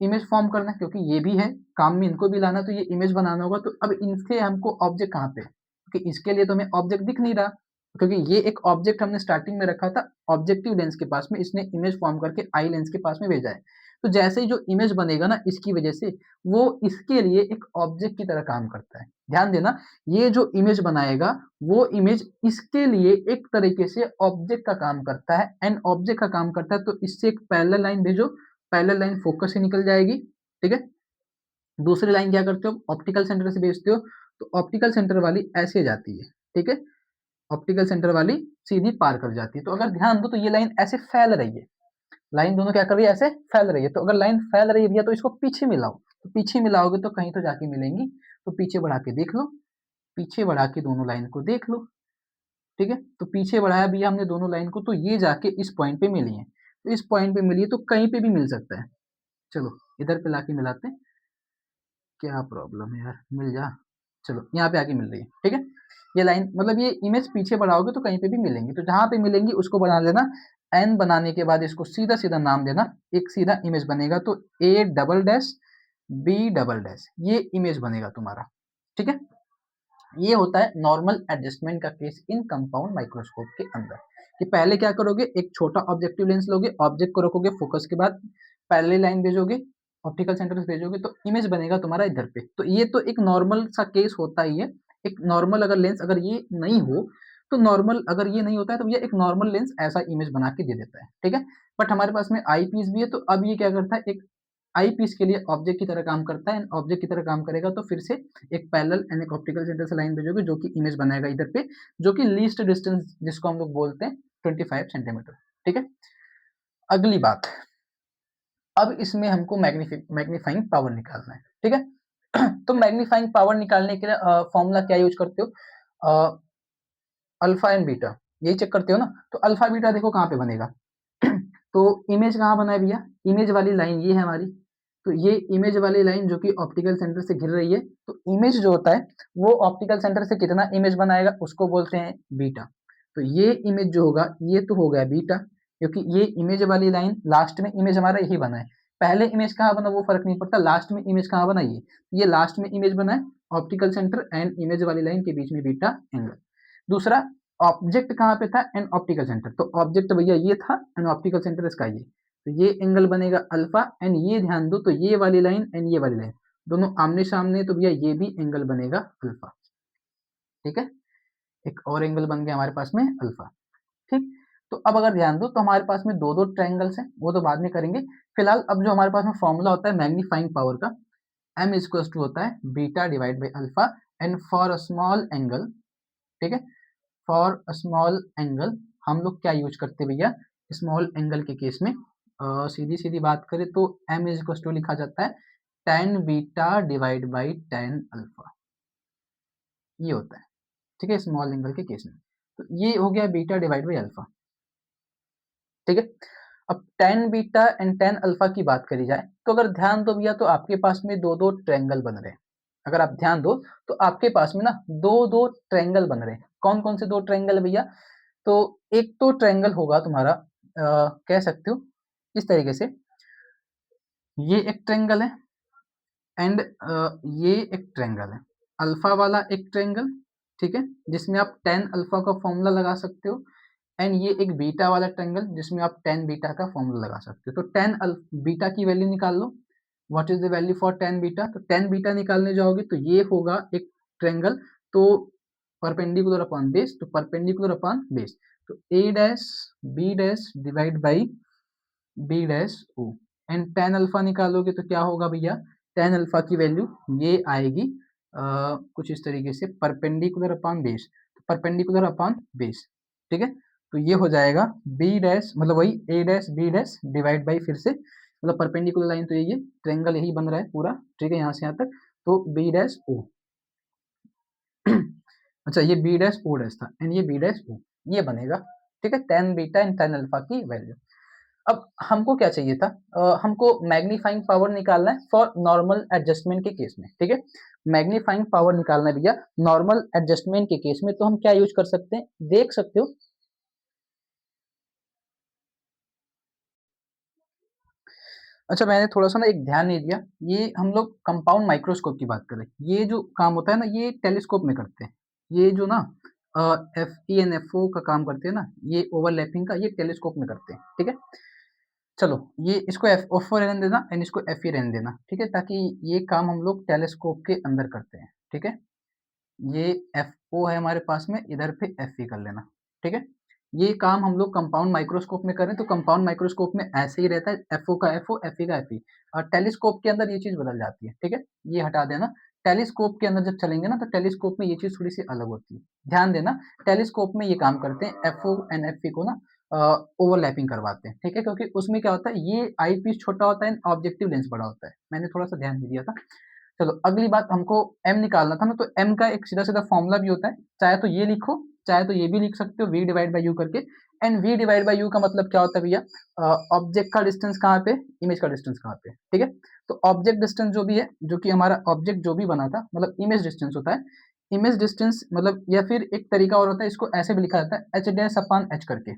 S1: इमेज फॉर्म करना है, क्योंकि ये भी है काम में, इनको भी लाना, तो ये इमेज बनाना होगा, तो अब इनसे हमको ऑब्जेक्ट कहाँ पे, क्योंकि इसके लिए तो हमें ऑब्जेक्ट दिख नहीं रहा, क्योंकि ये एक ऑब्जेक्ट हमने स्टार्टिंग में रखा था ऑब्जेक्टिव लेंस के पास में, इसने इमेज फॉर्म करके आई लेंस के पास में भेजा है, तो जैसे ही जो इमेज बनेगा ना इसकी वजह से, वो इसके लिए एक ऑब्जेक्ट की तरह काम करता है, ध्यान देना, ये जो इमेज बनाएगा वो इमेज इसके लिए एक तरीके से ऑब्जेक्ट का काम करता है, एंड ऑब्जेक्ट का काम करता है तो इससे एक पैरेलल लाइन भेजो, पैरेलल लाइन फोकस से निकल जाएगी, ठीक है। दूसरी लाइन क्या करते हो, ऑप्टिकल सेंटर से भेजते हो, तो ऑप्टिकल सेंटर वाली ऐसे जाती है, ठीक है, ऑप्टिकल सेंटर वाली सीधी पार कर जाती है, तो अगर ध्यान दो तो ये लाइन ऐसे फैल रही है, लाइन दोनों क्या कर रही है, ऐसे फैल रही है, तो अगर लाइन फैल रही है भैया तो इसको पीछे मिलाओ, तो पीछे मिलाओगे तो कहीं तो जाके मिलेंगी, तो पीछे बढ़ा के देख लो, पीछे बढ़ा के दोनों लाइन को देख लो, ठीक है, तो पीछे बढ़ाया भैया हमने दोनों लाइन को, तो ये जाके इस पॉइंट पे मिली है, तो इस पॉइंट पे मिली है तो कहीं पे भी मिल सकता है, चलो इधर पे लाके मिलाते हैं, क्या प्रॉब्लम है यार, मिल जा, चलो यहाँ पे आके मिल रही है, ठीक है। ये लाइन मतलब ये इमेज पीछे बढ़ाओगे तो कहीं पे भी मिलेंगी, तो जहां पे मिलेंगी उसको बना लेना, एन बनाने के बाद इसको सीधा सीधा नाम देना, एक सीधा इमेज बनेगा, तो A', B', ये इमेज बनेगा तुम्हारा, ठीक है। ये होता है नॉर्मल एडजस्टमेंट का केस इन कंपाउंड माइक्रोस्कोप के अंदर, कि पहले क्या करोगे, एक छोटा ऑब्जेक्टिव लेंस लोगे, ऑब्जेक्ट को रखोगे फोकस के बाद, पैरेलल लाइन भेजोगे, ऑप्टिकल सेंटर से भेजोगे तो इमेज बनेगा तुम्हारा इधर पे, तो ये तो एक नॉर्मल सा केस होता ही है, एक नॉर्मल अगर लेंस अगर ये नहीं हो, तो नॉर्मल अगर ये नहीं होता है तो ये एक नॉर्मल लेंस ऐसा इमेज बना के दे देता है, ठीक है। बट हमारे पास में आई पीस भी है, तो अब ये क्या करता है, एक आई पीस के लिए ऑब्जेक्ट की तरह काम करता है, ऑब्जेक्ट की तरह काम करेगा तो फिर से एक पैरेलल एंड एक ऑप्टिकल सेंटर से लाइन भेजोगे जो कि इमेज बनाएगा इधर पे, जो कि लीस्ट डिस्टेंस जिसको हम लोग बोलते हैं 25 सेंटीमीटर, ठीक है। अगली बात, अब इसमें हमको मैग्नीफाइंग पावर निकालना है, ठीक है। तो मैग्नीफाइंग पावर निकालने के लिए फॉर्मूला क्या यूज करते हो, अल्फा एंड बीटा, यही चेक करते हो ना, तो अल्फा बीटा देखो कहाँ पे बनेगा, तो इमेज कहाँ बना है भैया, इमेज वाली लाइन ये है हमारी, तो ये इमेज वाली लाइन जो कि ऑप्टिकल सेंटर से गिर रही है, तो इमेज जो होता है वो ऑप्टिकल सेंटर से कितना इमेज बनाएगा उसको बोलते हैं बीटा, तो ये इमेज जो होगा ये तो हो गया बीटा, क्योंकि ये इमेज वाली लाइन लास्ट में इमेज हमारा यही बना है, पहले इमेज कहाँ बना वो फर्क नहीं पड़ता, लास्ट में इमेज कहाँ बना, ये लास्ट में इमेज बना है ऑप्टिकल सेंटर एंड इमेज वाली लाइन के बीच में बीटा एंगल। दूसरा, ऑब्जेक्ट कहाँ पे था, एन ऑप्टिकल सेंटर, तो ऑब्जेक्ट भैया ये था एन ऑप्टिकल सेंटर इसका ये, तो ये एंगल बनेगा अल्फा, एंड ये ध्यान दो तो ये वाली लाइन एंड ये वाली लाइन दोनों आमने सामने, तो भैया ये भी एंगल बनेगा अल्फा, ठीक है, एक और एंगल बन गया हमारे पास में अल्फा, ठीक। तो अब अगर ध्यान दो तो हमारे पास में दो दो ट्रायंगल्स हैं, वो तो बाद में करेंगे, फिलहाल अब जो हमारे पास में फॉर्मूला होता है मैग्नीफाइंग पावर का, m इक्वल्स टू होता है beta divide by alpha, and for a small angle, ठीक है, फॉर अ स्मॉल एंगल हम लोग क्या यूज करते हैं भैया, स्मॉल एंगल के केस में सीधी सीधी बात करें तो m इज इक्वल टू लिखा जाता है tan beta divide by tan alpha, ये होता है, ठीक है, स्मॉल एंगल के केस में, तो ये हो गया बीटा डिवाइड बाई अल्फा, ठीक है। अब tan beta and tan alpha की बात करी जाए तो अगर ध्यान दो भैया तो आपके पास में दो दो ट्रायंगल बन रहे हैं, अगर आप ध्यान दो तो आपके पास में ना दो दो ट्रायंगल बन रहे हैं, कौन कौन से दो ट्रायंगल है भैया, तो एक तो ट्रायंगल होगा तुम्हारा कह सकते हो इस तरीके से, ये एक ट्रायंगल है एंड ये एक ट्रायंगल है, अल्फा वाला एक ट्रायंगल, ठीक है, जिसमें आप tan अल्फा का फॉर्मूला लगा सकते हो, एंड ये एक बीटा वाला ट्रायंगल जिसमें आप tan बीटा का फॉर्मूला लगा सकते हो। तो tan बीटा की वैल्यू निकाल लो, what is the value for tan beta. तो tan बीटा निकालने जाओगे तो ये होगा एक ट्रायंगल, तो परपेंडिकुलर अपॉन बेस, तो परपेंडिकुलर अपॉन बेस, तो a dash b dash divide by B dash O, and tan alpha निकालोगे तो क्या होगा भैया, tan अल्फा की वैल्यू ये आएगी कुछ इस तरीके से, perpendicular upon base, perpendicular upon base, ठीक है। तो ये हो जाएगा बी डैश, मतलब वही A dash B dash divide by, फिर से मतलब परपेंडिकुलर लाइन, तो ये ट्रायंगल यही बन रहा है पूरा, ठीक है, यहाँ से यहाँ तक, तो बी डैश ओ अच्छा ये बी डैश ओ डैश था, एंड ये बी डैश ओ, ये बनेगा, ठीक है, tan beta and tan alpha की वैल्यू। अब हमको क्या चाहिए था, हमको मैग्नीफाइंग पावर निकालना है फॉर नॉर्मल एडजस्टमेंट के केस में, ठीक है, मैग्नीफाइंग पावर निकालना है भैया नॉर्मल एडजस्टमेंट के केस में। तो हम क्या यूज कर सकते हैं, देख सकते हो, अच्छा मैंने थोड़ा सा ना एक ध्यान नहीं दिया, ये हम लोग कंपाउंड माइक्रोस्कोप की बात करें, ये जो काम होता है ना ये टेलीस्कोप में करते हैं, ये जो ना F E and F O का काम करते हैं ना, ये ओवरलैपिंग का ये टेलीस्कोप में करते हैं, ठीक है। चलो ये इसको एफ ओ रहने देना एंड इसको एफ ई रहने देना, ठीक है, ताकि ये काम हम लोग टेलीस्कोप के अंदर करते हैं, ठीक है। ये एफ ओ है हमारे पास में, इधर पे एफ ई कर लेना, ठीक है। ये काम हम लोग कंपाउंड माइक्रोस्कोप में करें तो कंपाउंड माइक्रोस्कोप में ऐसे ही रहता है, एफ ओ का एफ ओ, एफ ई का एफ ई, और टेलीस्कोप के अंदर ये चीज बदल जाती है, ठीक है, ये हटा देना। टेलीस्कोप के अंदर जब चलेंगे ना तो टेलीस्कोप में ये चीज थोड़ी सी अलग होती है, ध्यान देना। टेलीस्कोप में ये काम करते हैं, F O and F E को ना ओवरलैपिंग करवाते हैं, ठीक है, क्योंकि उसमें क्या होता है, ये आई पीस छोटा होता है, ऑब्जेक्टिव लेंस बड़ा होता है, मैंने थोड़ा सा ध्यान नहीं दिया था। चलो अगली बात, हमको m निकालना था ना, तो m का एक सीधा सीधा फॉर्मूला भी होता है, चाहे तो ये लिखो चाहे तो ये भी लिख सकते हो, v डिवाइड बाई यू करके, and v divide by u का मतलब क्या होता है भैया, ऑब्जेक्ट का डिस्टेंस कहाँ पे, इमेज का डिस्टेंस कहाँ पे, ठीक है। तो ऑब्जेक्ट डिस्टेंस जो भी है, जो कि हमारा ऑब्जेक्ट जो भी बना था, मतलब इमेज डिस्टेंस होता है, इमेज डिस्टेंस मतलब, या फिर एक तरीका और होता है, इसको ऐसे भी लिखा जाता है एच डैश अपॉन एच करके,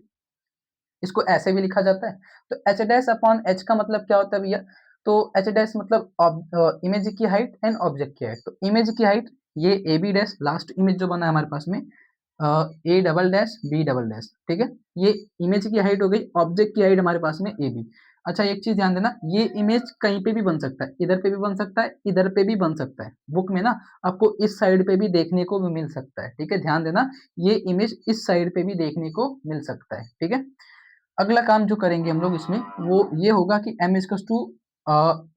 S1: इसको ऐसे भी लिखा जाता है। तो एच डैश अपॉन एच का मतलब क्या होता है भैया, तो एच डैश मतलब इमेज की हाइट एंड ऑब्जेक्ट की हाइट, तो इमेज की हाइट ये A B dash, last image जो बना है हमारे पास में, A double dash B double dash, ठीक है, ये इमेज की हाइट हो गई, ऑब्जेक्ट की हाइट हमारे पास में ए बी। अच्छा एक चीज ध्यान देना, ये इमेज कहीं पे भी बन सकता है, इधर पे भी बन सकता है, इधर पे भी बन सकता है, बुक में ना आपको इस साइड पे भी देखने को भी मिल सकता है, ठीक है, ध्यान देना, ये इमेज इस साइड पे भी देखने को मिल सकता है, ठीक है। अगला काम जो करेंगे हम लोग इसमें वो ये होगा कि m इजकस टू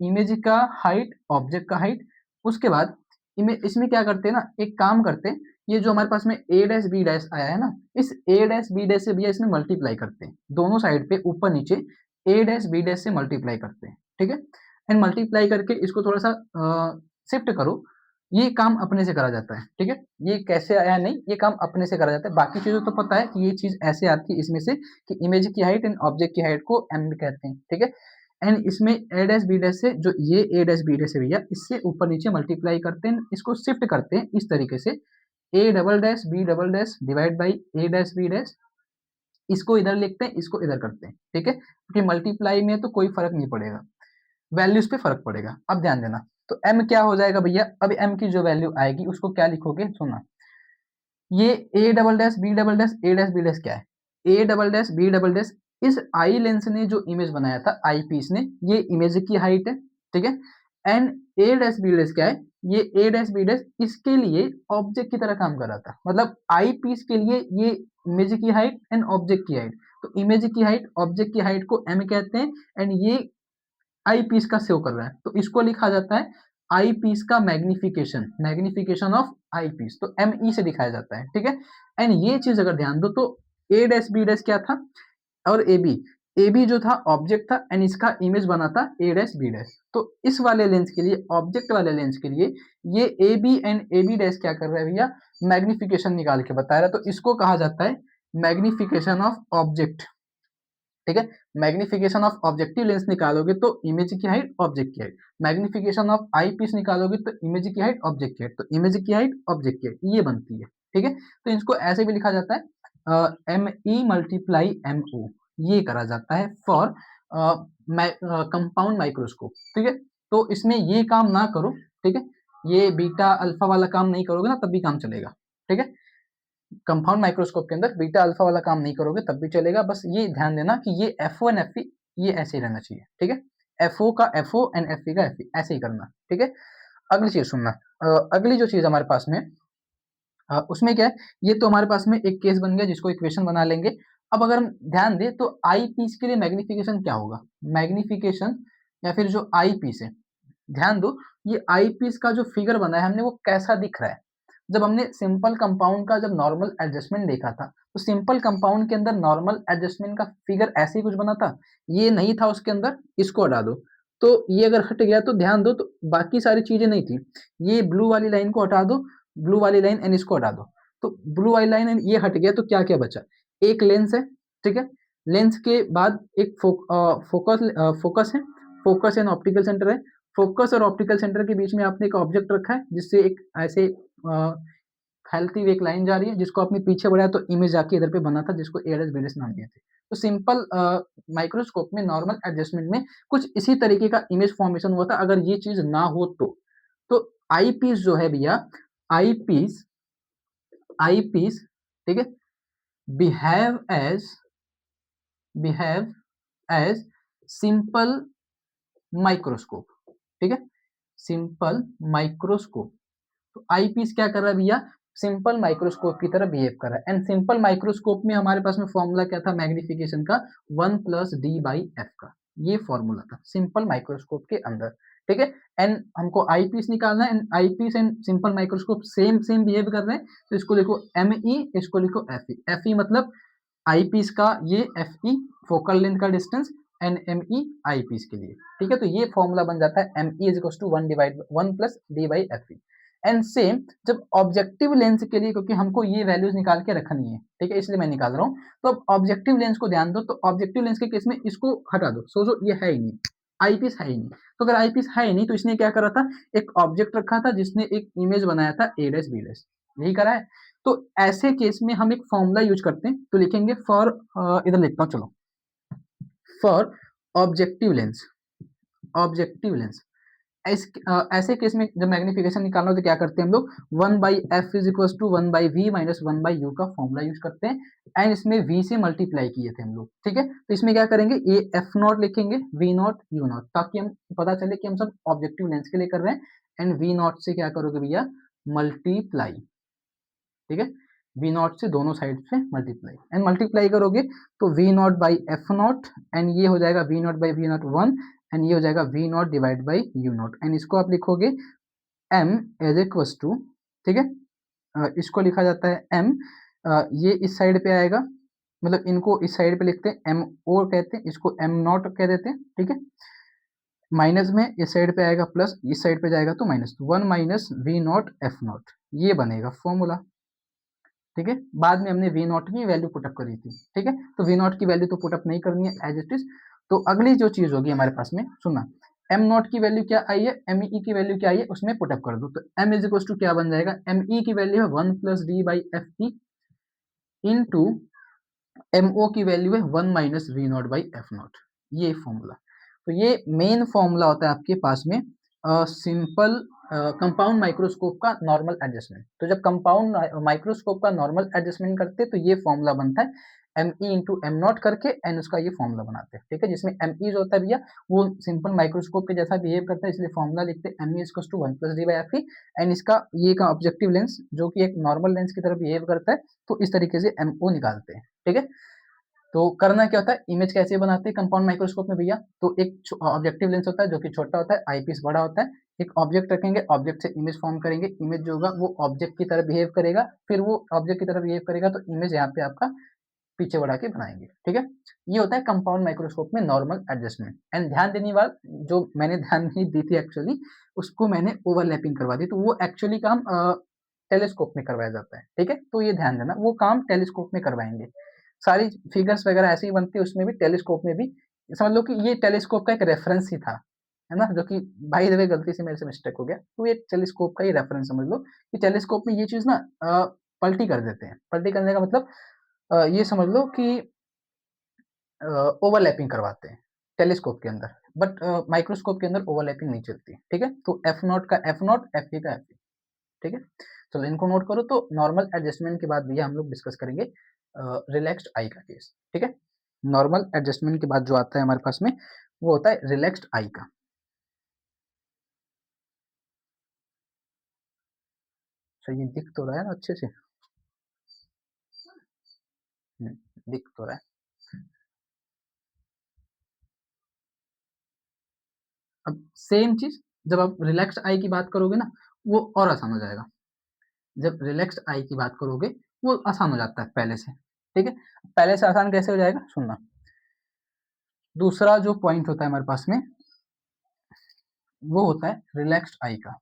S1: इमेज का हाइट, ऑब्जेक्ट का हाइट, उसके बाद इमेज, इसमें क्या करते हैं ना, एक काम करते हैं, ये जो हमारे पास में a डैश बी डैश आया है ना, इस a डैश बी डैश से भैया इसमें मल्टीप्लाई करते हैं, दोनों साइड पे ऊपर नीचे a डैश बी डैश से मल्टीप्लाई करते हैं, ठीक है, एंड मल्टीप्लाई करके इसको थोड़ा सा शिफ्ट करो, ये काम अपने से करा जाता है, ठीक है, ये कैसे आया नहीं, ये काम अपने से करा जाता है, बाकी चीजों तो पता है कि ये चीज ऐसे आती है इसमें से, कि इमेज की हाइट एंड ऑब्जेक्ट की हाइट को एम भी कहते हैं, ठीक है, एंड इसमें ए डैश बी डैश से, जो ये ए डैश बी डैश है भैया, इससे ऊपर नीचे मल्टीप्लाई करते हैं, इसको शिफ्ट करते हैं इस तरीके से, A double dash B double dash divide by A dash B dash, इसको इधर लिखते हैं, इसको इधर करते हैं, ठीक है, क्योंकि मल्टीप्लाई में तो कोई फर्क नहीं पड़ेगा, वैल्यूज पे फर्क पड़ेगा। अब ध्यान देना, तो m क्या हो जाएगा भैया, अब m की जो वैल्यू आएगी उसको क्या लिखोगे, सुना, ये A double dash B double dash A dash B dash क्या है, A double dash B double dash, इस आई लेंस ने जो इमेज बनाया था, आई पीस ने, ये इमेज की हाइट है, ठीक है, and A dash B dash क्या है, ये ए डैश बी डैश इसके लिए ऑब्जेक्ट की तरह काम कर रहा था, मतलब आई पीस के लिए ये इमेज की हाइट एंड ऑब्जेक्ट की हाइट, तो इमेज की हाइट ऑब्जेक्ट की हाइट को m कहते हैं, एंड ये आई पीस का सेव कर रहा है, तो इसको लिखा जाता है आई पीस का magnification, magnification of I piece, तो एम ई से दिखाया जाता है, ठीक है। एंड ये चीज अगर ध्यान दो तो ए डैश बी डैश क्या था, और ए बी जो था ऑब्जेक्ट था, एंड इसका इमेज बना था ए डैश बी डैश, तो इस वाले लेंस के लिए, ऑब्जेक्ट वाले लेंस के लिए, ये A B and A B dash क्या कर रहा है भैया, मैग्निफिकेशन निकाल के बता रहा है, तो इसको कहा जाता है मैग्निफिकेशन ऑफ ऑब्जेक्ट, ठीक है, मैग्निफिकेशन ऑफ ऑब्जेक्टिव लेंस निकालोगे तो इमेज की हाइट ऑब्जेक्ट की height, magnification of I piece निकालोगे तो इमेज की हाइट ऑब्जेक्ट की हाइट, तो इमेज की हाइट ऑब्जेक्ट की हाइट ये बनती है, ठीक है, तो इसको ऐसे भी लिखा जाता है M E multiply M O, ये करा जाता है फॉर कंपाउंड माइक्रोस्कोप, ठीक है। तो इसमें ये काम ना करो, ठीक है, ये बीटा अल्फा वाला काम नहीं करोगे ना तब भी काम चलेगा, ठीक है। कंपाउंड माइक्रोस्कोप के अंदर बीटा अल्फा वाला काम नहीं करोगे तब भी चलेगा, बस ये ध्यान देना कि ये FO एंड FE ये ऐसे ही रहना चाहिए, ठीक है। FO का FO एंड FE का FE ऐसे ही करना, ठीक है। अगली चीज सुनना, अगली जो चीज हमारे पास में उसमें क्या है, ये तो हमारे पास में एक केस बन गया जिसको इक्वेशन बना लेंगे। अब अगर हम ध्यान दें तो आई पीस के लिए मैग्निफिकेशन क्या होगा, मैग्निफिकेशन या फिर जो आई पीस है, ध्यान दो ये आई पीस का जो फिगर बना है हमने वो कैसा दिख रहा है। जब हमने सिंपल कंपाउंड का जब नॉर्मल एडजस्टमेंट देखा था तो सिंपल कंपाउंड के अंदर नॉर्मल एडजस्टमेंट का फिगर ऐसे ही कुछ बना था, ये नहीं था उसके अंदर, इसको हटा दो। तो ये अगर हट गया तो ध्यान दो तो बाकी सारी चीजें नहीं थी, ये ब्लू वाली लाइन को हटा दो, ब्लू वाली लाइन एंड इसको हटा दो, तो ब्लू वाली लाइन एंड ये हट गया तो क्या क्या बचा, एक लेंस है, ठीक है। लेंस के बाद एक फोकस है, फोकस एंड ऑप्टिकल सेंटर है। फोकस और ऑप्टिकल सेंटर के बीच में आपने एक ऑब्जेक्ट रखा है जिससे एक ऐसे फैलती हुई एक लाइन जा रही है, जिसको आपने पीछे बढ़ाया तो इमेज जाके इधर पे बना था जिसको एडस बीडस नाम दिए थे। तो सिंपल माइक्रोस्कोप में नॉर्मल एडजस्टमेंट में कुछ इसी तरीके का इमेज फॉर्मेशन हुआ था, अगर ये चीज ना हो तो आई पीस जो है भैया, आई पीस, आई पीस, ठीक है, behave as, behave as simple microscope, ठीक है, सिंपल माइक्रोस्कोप। तो आई पीस क्या कर रहा है भैया, सिंपल माइक्रोस्कोप की तरह बिहेव कर रहा है। एंड सिंपल माइक्रोस्कोप में हमारे पास में फॉर्मूला क्या था मैग्निफिकेशन का, 1+D/F का, ये फॉर्मूला था सिंपल माइक्रोस्कोप के अंदर, ठीक है। एंड हमको आई पीस निकालना है, and eye piece and simple microscope same same behave कर रहे हैं, तो इसको लिखो ME, इसको लिखो FE। FE मतलब आई पीस का ये FE फोकल लेंथ का distance and ME eye piece के लिए, ठीक है। तो ये फॉर्मूला बन जाता है ME is equal to 1+D/FE। And same जब ऑब्जेक्टिव लेंस के लिए, क्योंकि हमको ये वैल्यूज निकाल के रखनी है, ठीक है, इसलिए मैं निकाल रहा हूँ। तो अब ऑब्जेक्टिव लेंस को ध्यान दो, तो ऑब्जेक्टिव लेंस के केस में इसको हटा दो, सोचो ये है ही नहीं, आई पीस है ही नहीं। तो अगर आई पीस है ही नहीं तो इसने क्या करा था, एक ऑब्जेक्ट रखा था जिसने एक इमेज बनाया था A', B', यही करा है। तो ऐसे केस में हम एक फॉर्मूला यूज करते हैं, तो लिखेंगे फॉर, इधर लिखता हूँ चलो, for objective lens, objective lens ऐसे केस में जब मैग्निफिकेशन निकालना हो तो क्या करते हैं हम लोग, 1/f is equal to 1/v minus 1/u का फॉर्मूला यूज करते हैं, एंड इसमें v से मल्टीप्लाई किए थे हम लोग, ठीक है। तो इसमें क्या करेंगे, ये f0 लिखेंगे, v0 u0, ताकि हम पता चले कि हम सब ऑब्जेक्टिव लेंस के लिए कर रहे हैं। एंड v0 से क्या करोगे भैया, मल्टीप्लाई, ठीक है, v0 से दोनों साइड से मल्टीप्लाई, एंड मल्टीप्लाई करोगे तो v0/f0, एंड ये हो जाएगा v0/v0 1, एंड ये हो जाएगा v0/u0, एंड इसको आप लिखोगे m एज इक्वल टू, ठीक है, इसको लिखा जाता है m, ये इस साइड पे आएगा, मतलब इनको इस साइड पे लिखते हैं M0 कहते हैं, इसको m0 कह देते हैं, ठीक है। माइनस में इस साइड पे आएगा प्लस, इस साइड पे जाएगा तो माइनस, 1 - v0 f0, ये बनेगा फॉर्मूला, ठीक है। बाद में हमने v0 की वैल्यू पुटअप करी थी, ठीक है, तो v0 की वैल्यू तो पुटअप नहीं करनी है एज इट इज। तो अगली जो चीज होगी हमारे पास में, सुनना, m0 की वैल्यू क्या आई है, ME की वैल्यू क्या आई है, उसमें पुटअप कर दो, तो m इज इक्वल टू क्या बन जाएगा, ME की वैल्यू है 1+D/FE इंटू MO की वैल्यू है 1 - v0/f0, ये फॉर्मूला। तो ये मेन फॉर्मूला होता है आपके पास में सिंपल कंपाउंड माइक्रोस्कोप का नॉर्मल एडजस्टमेंट। तो जब कंपाउंड माइक्रोस्कोप का नॉर्मल एडजस्टमेंट करते हैं तो ये फॉर्मूला बनता है, ME इंटू M0 करके एन उसका ये फॉर्मूला बनाते हैं, ठीक है, जिसमें ME जो होता है भैया वो सिंपल माइक्रोस्कोप के जैसा बिहेव करता है, इसलिए फॉर्मूला लिखते हैं ME equal to 1+D/FE, and इसका ये का ऑब्जेक्टिव लेंस जो कि एक नॉर्मल लेंस की तरह बिहेव करता है, तो इस तरीके से MO निकालते हैं, ठीक है। तो करना क्या होता है, इमेज कैसे बनाते हैं कंपाउंड माइक्रोस्कोप में भैया, तो एक ऑब्जेक्टिव लेंस होता है जो कि छोटा होता है, आईपीस बड़ा होता है, एक ऑब्जेक्ट रखेंगे, ऑब्जेक्ट से इमेज फॉर्म करेंगे, इमेज जो होगा वो ऑब्जेक्ट की तरह बिहेव करेगा, फिर वो ऑब्जेक्ट की तरह बिहेव करेगा तो इमेज यहाँ पे आपका पीछे बढ़ा के बनाएंगे, ठीक है। ये होता है कंपाउंड माइक्रोस्कोप में नॉर्मल एडजस्टमेंट। एंड ध्यान देने बात जो मैंने ध्यान नहीं दी थी एक्चुअली, उसको मैंने ओवरलैपिंग करवा दी, तो वो एक्चुअली काम टेलीस्कोप में करवाया जाता है, ठीक है, तो ये ध्यान देना वो काम टेलीस्कोप में करवाएंगे। सारी फिगर्स वगैरह ऐसे ही बनती है, उसमें भी टेलीस्कोप में भी समझ लो कि ये टेलीस्कोप का एक रेफरेंस ही था, है ना, जो कि भाई द वे गलती से मेरे से मिस्टेक हो गया, तो ये टेलीस्कोप का ही रेफरेंस समझ लो कि टेलीस्कोप में ये चीज ना पलटी कर देते हैं। पलटी करने का मतलब ये समझ लो कि ओवरलैपिंग करवाते हैं, टेलीस्कोप के अंदर, बट माइक्रोस्कोप के अंदर ओवरलैपिंग नहीं चलती, ठीक है। तो एफ नॉट का एफ नॉट, एफ ई का एफ ई, ठीक है। चलो इनको नोट करो। तो नॉर्मल एडजस्टमेंट के बाद भैया हम लोग डिस्कस करेंगे रिलैक्स्ड आई का केस, ठीक है। नॉर्मल एडजस्टमेंट के बाद जो आता है हमारे पास में वो होता है रिलैक्स्ड आई का। सही ये दिख तो रहा है ना अच्छे से? दिख तो रहा है। अब सेम चीज जब आप रिलैक्स्ड आई की बात करोगे ना, वो और आसान हो जाएगा। जब रिलैक्स्ड आई की बात करोगे वो आसान हो जाता है पहले से, ठीक है। पहले से आसान कैसे हो जाएगा सुनना। दूसरा जो पॉइंट होता है हमारे पास में वो होता है रिलैक्स्ड आई का,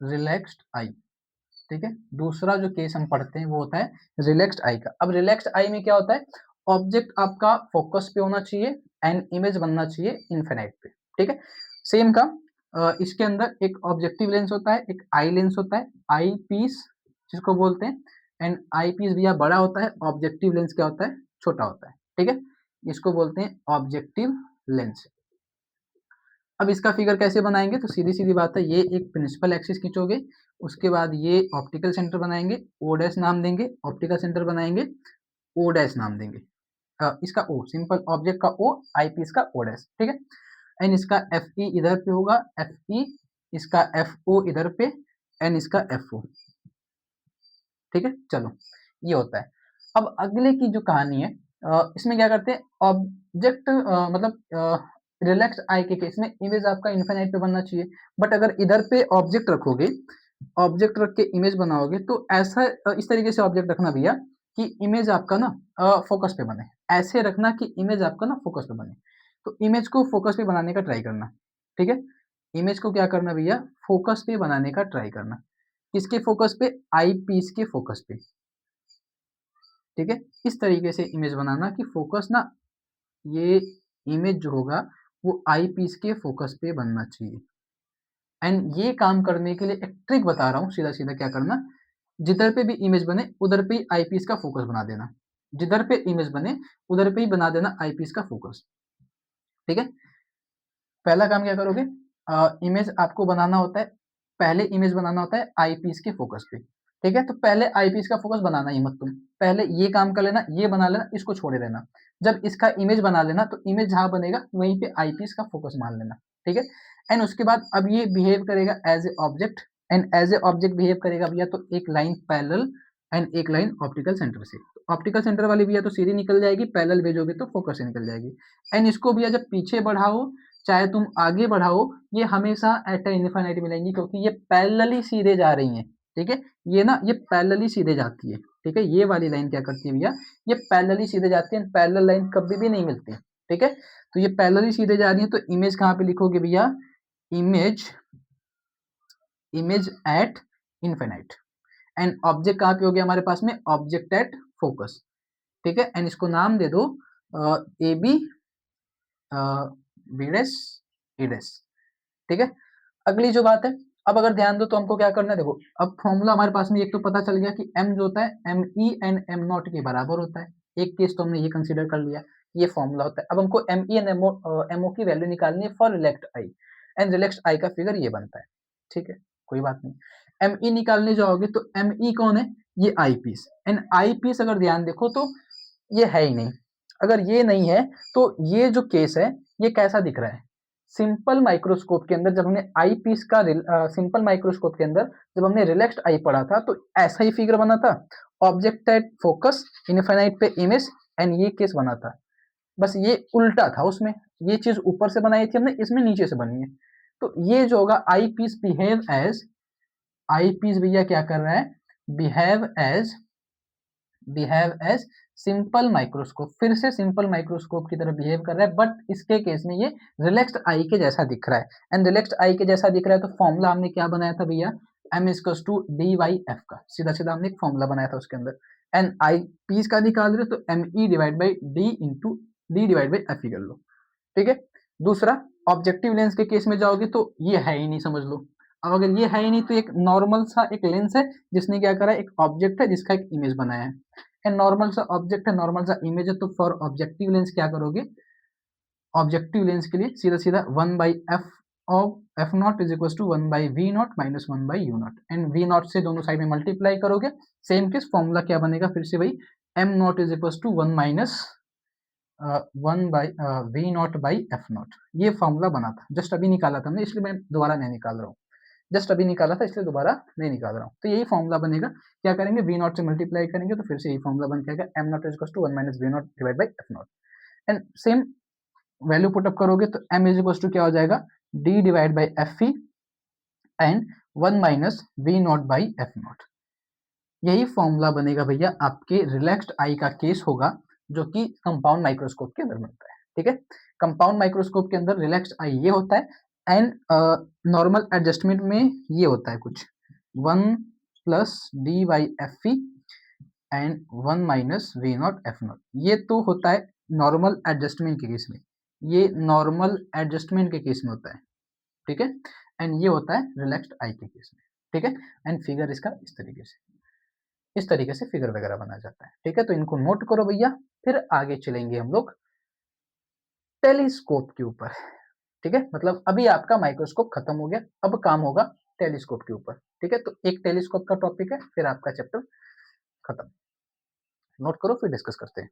S1: रिलैक्स्ड आई, ठीक है। दूसरा जो केस हम पढ़ते हैं वो होता है रिलैक्स्ड आई का। अब रिलैक्स्ड आई में क्या होता है, ऑब्जेक्ट आपका फोकस पे होना चाहिए एंड इमेज बनना चाहिए इनफिनाइट पे, ठीक है। सेम काम इसके अंदर एक ऑब्जेक्टिव लेंस होता है, एक आई लेंस होता है, आई पीस जिसको बोलते हैं, एंड आई पीस भैया बड़ा होता है, ऑब्जेक्टिव लेंस क्या होता है, छोटा होता है, ठीक है। इसको बोलते हैं ऑब्जेक्टिव लेंस। अब इसका फिगर कैसे बनाएंगे, तो सीधी सीधी बात है, ये एक प्रिंसिपल एक्सिस खींचोगे, उसके बाद ये ऑप्टिकल सेंटर बनाएंगे, ओ डैश नाम देंगे, ऑप्टिकल सेंटर बनाएंगे, ओ डैश नाम देंगे। इसका ओ सिंपल ऑब्जेक्ट का ओ, आई पीस का ओ डैश, ठीक है। एंड इसका एफ ई इधर पे होगा, एफ ई, इसका एफ ओ इधर पे, एंड इसका एफ ओ, ठीक है। चलो ये होता है। अब अगले की जो कहानी है इसमें क्या करते हैं, ऑब्जेक्ट मतलब रिलैक्स आई के केस में इमेज आपका इनफिनाइट पे बनना चाहिए, बट अगर इधर पे ऑब्जेक्ट रखोगे, ऑब्जेक्ट रख के इमेज बनाओगे तो ऐसा इस तरीके से ऑब्जेक्ट रखना भैया कि इमेज आपका ना फोकस पे बने। ऐसे रखना कि इमेज आपका ना फोकस पे बने। तो इमेज को फोकस पे बनाने का ट्राई करना, ठीक है। इमेज को क्या करना भैया, फोकस पे बनाने का ट्राई करना। किसके फोकस पे, आई पीस के फोकस पे, ठीक है। इस तरीके से इमेज बनाना कि फोकस ना, ये इमेज जो होगा वो आई पीस के फोकस पे बनना चाहिए। एंड ये काम करने के लिए एक ट्रिक बता रहा हूँ, सीधा सीधा क्या करना, जिधर पे भी इमेज बने उधर पे ही आई पीस का फोकस बना देना। जिधर पे इमेज बने उधर पे ही बना देना आई पीस का फोकस, ठीक है। पहला काम क्या करोगे, इमेज आपको बनाना होता है, पहले इमेज बनाना होता है आई पीस के फोकस पे, ठीक है। तो पहले आई पीस का फोकस बनाना ही मत तुम, पहले ये काम कर लेना, ये बना लेना, इसको छोड़े रहना। जब इसका इमेज बना लेना तो इमेज जहां बनेगा वहीं पे आई पीस का फोकस मान लेना, ठीक है। एंड उसके बाद अब ये बिहेव करेगा as a object, and as a object behave करेगा भैया तो एक लाइन पैरेलल एंड एक लाइन ऑप्टिकल सेंटर से। ऑप्टिकल सेंटर वाली भैया तो सीधी निकल जाएगी, पैरेलल भेजोगे तो फोकस से निकल जाएगी। एंड इसको भैया जब पीछे बढ़ाओ चाहे तुम आगे बढ़ाओ, ये हमेशा एट इनफिनिटी मिलेंगी क्योंकि ये पैरेलली सीधे जा रही हैं, ठीक है। ये ना ये पैरेलली सीधे जाती है, ठीक है। ये वाली लाइन क्या करती है भैया, ये पैरेलली सीधे जाती है, पैरेलल लाइन कभी भी नहीं मिलती, ठीक है। तो ये पैरेलली सीधे जा रही है तो इमेज कहाँ पे लिखोगे भैया, image, image at infinite. And object कहाँ पे हो गया हमारे पास में, ऑब्जेक्ट एट फोकस, ठीक है। एंड इसको नाम दे दो A B, B dash, E dash, ठीक है। अगली जो बात है, अब अगर ध्यान दो तो हमको क्या करना है, देखो अब फॉर्मूला हमारे पास में एक तो पता चल गया कि m जो होता है M E and M naught के बराबर होता है। एक केस तो हमने ये कंसीडर कर लिया, ये फॉर्मूला होता है। अब हमको M E and M O की वैल्यू निकालनी है for relaxed eye, and relaxed eye का फिगर ये बनता है, ठीक है। कोई बात नहीं, एम ई निकालने जाओगे तो एम ई कौन है, ये आई पीस, एंड आई पीस अगर ध्यान देखो तो ये है ही नहीं। अगर ये नहीं है तो ये जो केस है ये कैसा दिख रहा है, सिंपल माइक्रोस्कोप के अंदर जब हमने आई पीस का सिंपल माइक्रोस्कोप के अंदर जब हमने रिलैक्स्ड आई पढ़ा था तो ऐसा ही फिगर बना था, ऑब्जेक्ट एट फोकस, इनफिनाइट पे इमेज, एंड ये केस बना था। बस ये उल्टा था उसमें, ये चीज ऊपर से बनाई थी हमने, इसमें नीचे से बनी है। तो ये जो होगा eye piece behave as, eye piece भैया क्या कर रहा है, behave as, behave as simple microscope, फिर से सिंपल माइक्रोस्कोप की तरह बिहेव कर रहा है, बट इसके केस में ये रिलैक्स्ड आई के जैसा दिख रहा है। एंड रिलैक्स्ड आई के जैसा दिख रहा है तो फॉर्मूला हमने क्या बनाया था भैया, M is equals to D by F का, सीधा सीधा हमने एक फॉर्मूला बनाया था उसके अंदर। एंड आई पीस का निकाल रहे तो M E divide by D into D divide by F ही कर लो, ठीक है। दूसरा, ऑब्जेक्टिव लेंस के केस में जाओगे तो ये है ही नहीं, समझ लो। अब अगर ये है ही नहीं तो एक नॉर्मल सा एक लेंस है जिसने क्या करा, एक ऑब्जेक्ट है जिसका एक इमेज बनाया है, एंड नॉर्मल सा ऑब्जेक्ट है, नॉर्मल सा इमेज है, तो फॉर ऑब्जेक्टिव लेंस क्या करोगे, ऑब्जेक्टिव लेंस के लिए सीधा सीधा 1/f of F not is equal to 1/v0 minus 1/u0, and v0 से दोनों साइड में मल्टीप्लाई करोगे, सेम केस फॉर्मूला क्या बनेगा फिर से वही, m not is equal to 1 minus 1/v0/f0। ये फॉर्मूला बना था, जस्ट अभी निकाला था हमने, इसलिए मैं दोबारा नहीं निकाल रहा हूँ, जस्ट अभी निकाला था इसलिए दोबारा नहीं निकाल रहा हूँ। तो यही फॉर्मूला बनेगा, क्या करेंगे v0 से मल्टीप्लाई करेंगे तो फिर से यही फॉर्मूला बन जाएगा, m not is equal to 1 minus v0 divide by f0, and same value put up करोगे तो m इज इक्वल टू क्या हो जाएगा, d divide by F and 1 minus v0/f0। यही फॉर्मूला बनेगा भैया आपके रिलैक्स्ड आई का केस होगा, जो कि कंपाउंड माइक्रोस्कोप के अंदर बनता है। ठीक है, कंपाउंड माइक्रोस्कोप के अंदर रिलैक्स्ड आई ये होता है, एंड नॉर्मल एडजस्टमेंट में ये होता है कुछ 1 plus D by F and 1 minus v0/f0। ये तो होता है नॉर्मल एडजस्टमेंट के केस में, ये नॉर्मल एडजस्टमेंट के केस में होता है। ठीक है, एंड ये होता है रिलैक्स्ड आई के केस में। ठीक है, एंड फिगर इसका इस तरीके से फिगर वगैरह बना जाता है। ठीक है, तो इनको नोट करो भैया, फिर आगे चलेंगे हम लोग टेलीस्कोप के ऊपर। ठीक है, मतलब अभी आपका माइक्रोस्कोप खत्म हो गया, अब काम होगा टेलीस्कोप के ऊपर। ठीक है, तो एक टेलीस्कोप का टॉपिक है, फिर आपका चैप्टर खत्म। नोट करो फिर डिस्कस करते हैं।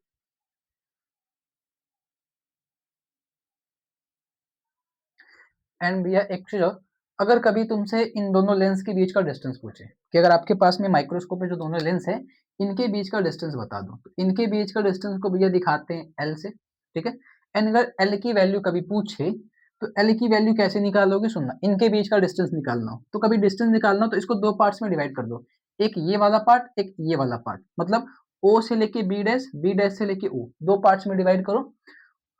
S1: एंड भैया एक चीज और, अगर कभी तुमसे इन दोनों लेंस के बीच का डिस्टेंस पूछे कि अगर आपके पास में माइक्रोस्कोप में जो दोनों लेंस है इनके बीच का डिस्टेंस बता दो, तो इनके बीच का डिस्टेंस को भैया दिखाते हैं एल से। ठीक है, एंड अगर एल की वैल्यू कभी पूछे तो एल की वैल्यू कैसे निकालोगे, सुनना, इनके बीच का डिस्टेंस निकालना हो तो कभी डिस्टेंस निकालना हो तो इसको दो पार्ट्स में डिवाइड कर दो, एक ये वाला पार्ट एक ये वाला पार्ट, मतलब ओ से लेके बी डैश से लेके ओ, दो पार्ट्स में डिवाइड करो,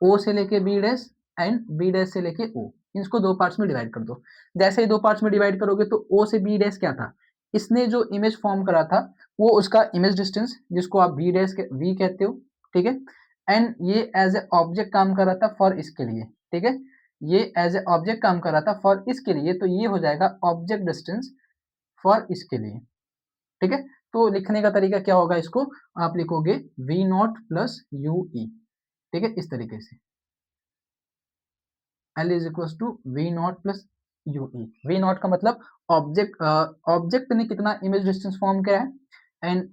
S1: ओ से लेके B dash and B dash से लेके ओ, इसको दो पार्ट्स में डिवाइड कर दो। जैसे ही दो पार्ट्स में डिवाइड करोगे तो ओ से बी डैश क्या था, इसने जो इमेज फॉर्म करा था वो उसका इमेज डिस्टेंस, जिसको आप बी डैश के वी कहते हो। ठीक है, एंड ये एज ए ऑब्जेक्ट काम कर रहा था फॉर इसके लिए। ठीक है, ये एज ए ऑब्जेक्ट काम कर रहा था फॉर इसके लिए, तो ये हो जाएगा ऑब्जेक्ट डिस्टेंस फॉर इसके लिए। ठीक है, तो लिखने का तरीका क्या होगा, इसको आप लिखोगे V not plus U E. ठीक है, इस तरीके से L is equal to V not plus U E. V not का मतलब ऑब्जेक्ट ने कितना इमेज डिस्टेंस फॉर्म किया है, एंड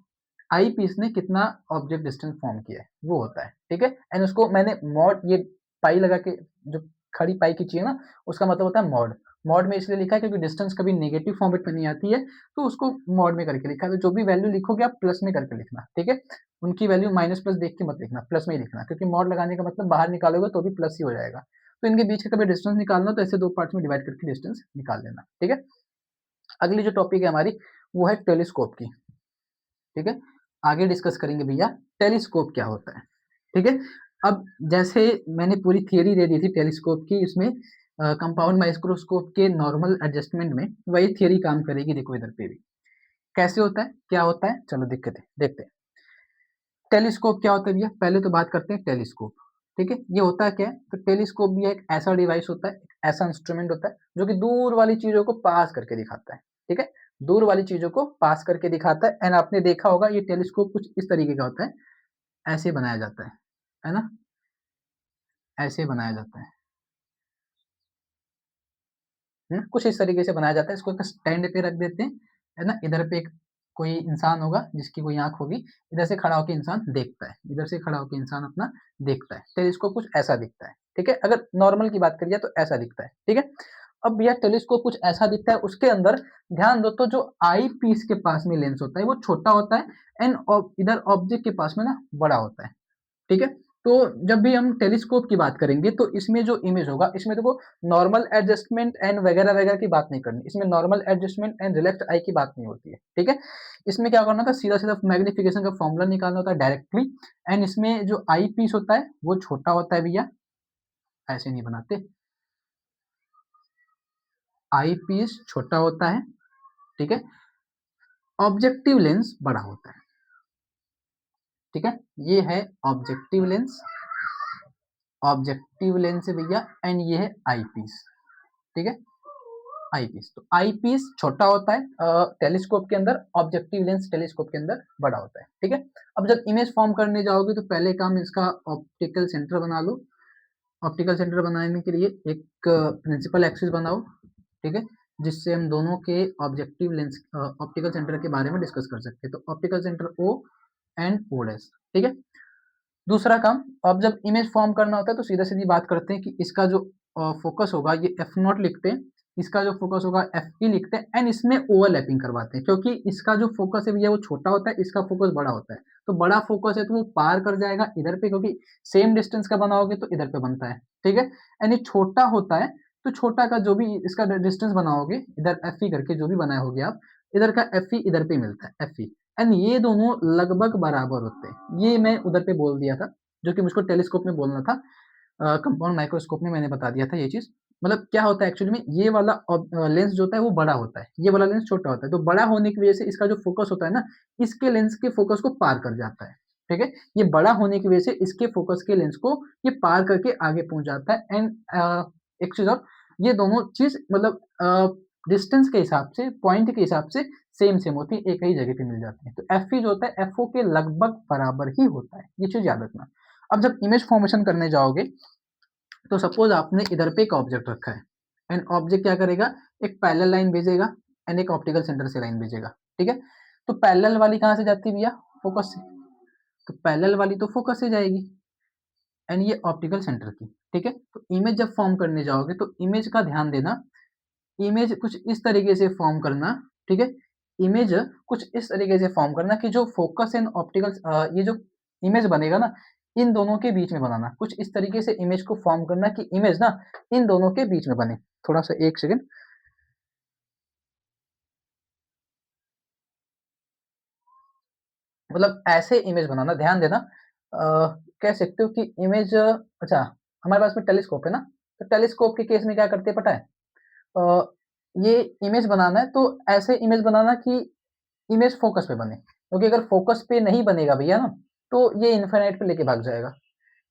S1: आई पीस ने कितना ऑब्जेक्ट डिस्टेंस फॉर्म किया है, वो होता है। ठीक है, एंड उसको मैंने मॉड, ये पाई लगा के जो खड़ी पाई की चाहिए ना, उसका मतलब होता है मॉड। मॉड में इसलिए लिखा है क्योंकि डिस्टेंस कभी नेगेटिव फॉर्मेट में नहीं आती है, तो उसको मॉड में करके लिखा है। तो जो भी वैल्यू लिखोगे आप प्लस में करके लिखना। ठीक है, उनकी वैल्यू माइनस प्लस देख के मत लिखना, प्लस में ही लिखना, क्योंकि मॉड लगाने का मतलब बाहर निकालोगे तो भी प्लस ही हो जाएगा। तो इनके बीच का कभी डिस्टेंस निकालना तो ऐसे दो पार्ट्स में डिवाइड करके डिस्टेंस निकाल लेना। ठीक है, अगली जो टॉपिक है हमारी वो है टेलीस्कोप की। ठीक है, आगे डिस्कस करेंगे भैया टेलीस्कोप क्या होता है। ठीक है, अब जैसे मैंने पूरी थियरी दे दी थी टेलीस्कोप की, इसमें कंपाउंड माइक्रोस्कोप के नॉर्मल एडजस्टमेंट में वही थियरी काम करेगी। देखो इधर पे भी कैसे होता है, क्या होता है, चलो देखते हैं। टेलीस्कोप क्या होता है भैया, पहले तो बात करते हैं टेलीस्कोप। ठीक है, ये होता क्या है, तो टेलीस्कोप भी एक ऐसा डिवाइस होता है, एक ऐसा इंस्ट्रूमेंट होता है जो कि दूर वाली चीजों को पास करके दिखाता है। ठीक है, दूर वाली चीजों को पास करके दिखाता है, एंड आपने देखा होगा ये टेलीस्कोप कुछ इस तरीके का होता है, ऐसे बनाया जाता है ना, ऐसे बनाया जाता है ना, कुछ इस तरीके से बनाया जाता है। इसको एक स्टैंड पे रख देते हैं, है ना, इधर पे एक कोई इंसान होगा जिसकी कोई आंख होगी, इधर से खड़ा होकर इंसान देखता है, इधर से खड़ा होकर इंसान अपना देखता है, टेलीस्कोप कुछ ऐसा दिखता है। ठीक है, अगर नॉर्मल की बात करिए तो ऐसा दिखता है। ठीक है, अब भैया टेलीस्कोप कुछ ऐसा दिखता है, उसके अंदर ध्यान दो तो जो आई पीस के पास में लेंस होता है वो छोटा होता है, एंड इधर ऑब्जेक्ट के पास में ना बड़ा होता है। ठीक है, तो जब भी हम टेलीस्कोप की बात करेंगे तो इसमें जो इमेज होगा, इसमें देखो नॉर्मल एडजस्टमेंट एंड वगैरह वगैरह की बात नहीं करनी, इसमें normal adjustment and relax I की बात नहीं होती है। ठीक है, इसमें क्या करना था, सीधा सीधा मैग्निफिकेशन का फॉर्मूला निकालना होता है डायरेक्टली, एंड इसमें जो आई पीस होता है वो छोटा होता है भैया, ऐसे नहीं बनाते, आई पीस छोटा होता है। ठीक है, ऑब्जेक्टिव लेंस बड़ा होता है। ठीक है, ये है ऑब्जेक्टिव लेंस, ऑब्जेक्टिव लेंस है भैया, एंड ये है आई पीस। ठीक है, आई पीस, तो आई पीस छोटा होता है टेलीस्कोप के अंदर, ऑब्जेक्टिव लेंस टेलीस्कोप के अंदर बड़ा होता है। ठीक है, अब जब इमेज फॉर्म करने जाओगे तो पहले काम इसका ऑप्टिकल सेंटर बना लो, ऑप्टिकल सेंटर बनाने के लिए एक प्रिंसिपल एक्सिस बनाओ, ठीक है, जिससे हम दोनों के ऑब्जेक्टिव लेंस ऑप्टिकल सेंटर के बारे में डिस्कस कर सकते हैं। तो optical centre O and O dash, ठीक है। दूसरा काम, अब जब इमेज फॉर्म करना होता है तो सीधा सीधी बात करते हैं कि इसका जो फोकस होगा ये एफ नॉट लिखते हैं, इसका जो फोकस होगा एफ ई लिखते हैं, एंड इसमें ओवरलैपिंग करवाते हैं, क्योंकि इसका जो फोकस है भैया वो छोटा होता है, इसका फोकस बड़ा होता है। तो बड़ा फोकस है तो वो पार कर जाएगा इधर पे, क्योंकि सेम डिस्टेंस का बनाओगे तो इधर पे बनता है, ठीक है। एंड ये छोटा होता है तो छोटा का जो भी इसका डिस्टेंस बनाओगे, इधर एफ ई करके जो भी बनाए होगे आप, इधर का एफ ई इधर पे मिलता है एफ ई, एंड ये दोनों लगभग बराबर होते हैं। ये मैं उधर पे बोल दिया था, जो कि मुझको टेलीस्कोप में बोलना था, कंपाउंड माइक्रोस्कोप में मैंने बता दिया था ये चीज। मतलब क्या होता है एक्चुअली में, ये वाला लेंस जो होता है वो बड़ा होता है, ये वाला लेंस छोटा होता है, तो बड़ा होने की वजह से इसका जो फोकस होता है ना, इसके लेंस के फोकस को पार कर जाता है, ठीक है। ये बड़ा होने की वजह से इसके फोकस के लेंस को ये पार करके आगे पहुंच जाता है। एंड एक चीज और, ये दोनों चीज मतलब डिस्टेंस के हिसाब से, पॉइंट के हिसाब से सेम सेम होती है, एक ही जगह पे मिल जाती है। तो एफ जो होता है एफ ओ के लगभग बराबर ही होता है, ये चीज याद रखना। अब जब इमेज फॉर्मेशन करने जाओगे तो सपोज आपने इधर पे एक ऑब्जेक्ट रखा है, एंड ऑब्जेक्ट क्या करेगा, एक पैरेलल लाइन भेजेगा एंड एक ऑप्टिकल सेंटर से लाइन भेजेगा, ठीक है। तो पैरेलल वाली कहाँ से जाती है भैया, फोकस से, तो पैरेलल वाली तो फोकस से जाएगी, एंड ये ऑप्टिकल सेंटर की, ठीक है। तो इमेज जब फॉर्म करने जाओगे तो इमेज का ध्यान देना, इमेज कुछ इस तरीके से फॉर्म करना, ठीक है। इमेज कुछ इस तरीके से फॉर्म करना कि जो फोकस एंड ऑप्टिकल ये जो इमेज बनेगा ना, इन दोनों के बीच में बनाना, कुछ इस तरीके से इमेज को फॉर्म करना कि इमेज ना इन दोनों के बीच में बने। थोड़ा सा एक सेकंड, मतलब ऐसे इमेज बनाना, ध्यान देना। कह सकते हो कि इमेज, अच्छा, हमारे पास में टेलीस्कोप है ना, तो टेलीस्कोप के केस में क्या करते हैं पता है, अ, ये इमेज बनाना है तो ऐसे इमेज बनाना कि इमेज फोकस पे बने, क्योंकि अगर फोकस पे नहीं बनेगा भैया ना, तो ये इनफाइनाइट पे लेके भाग जाएगा।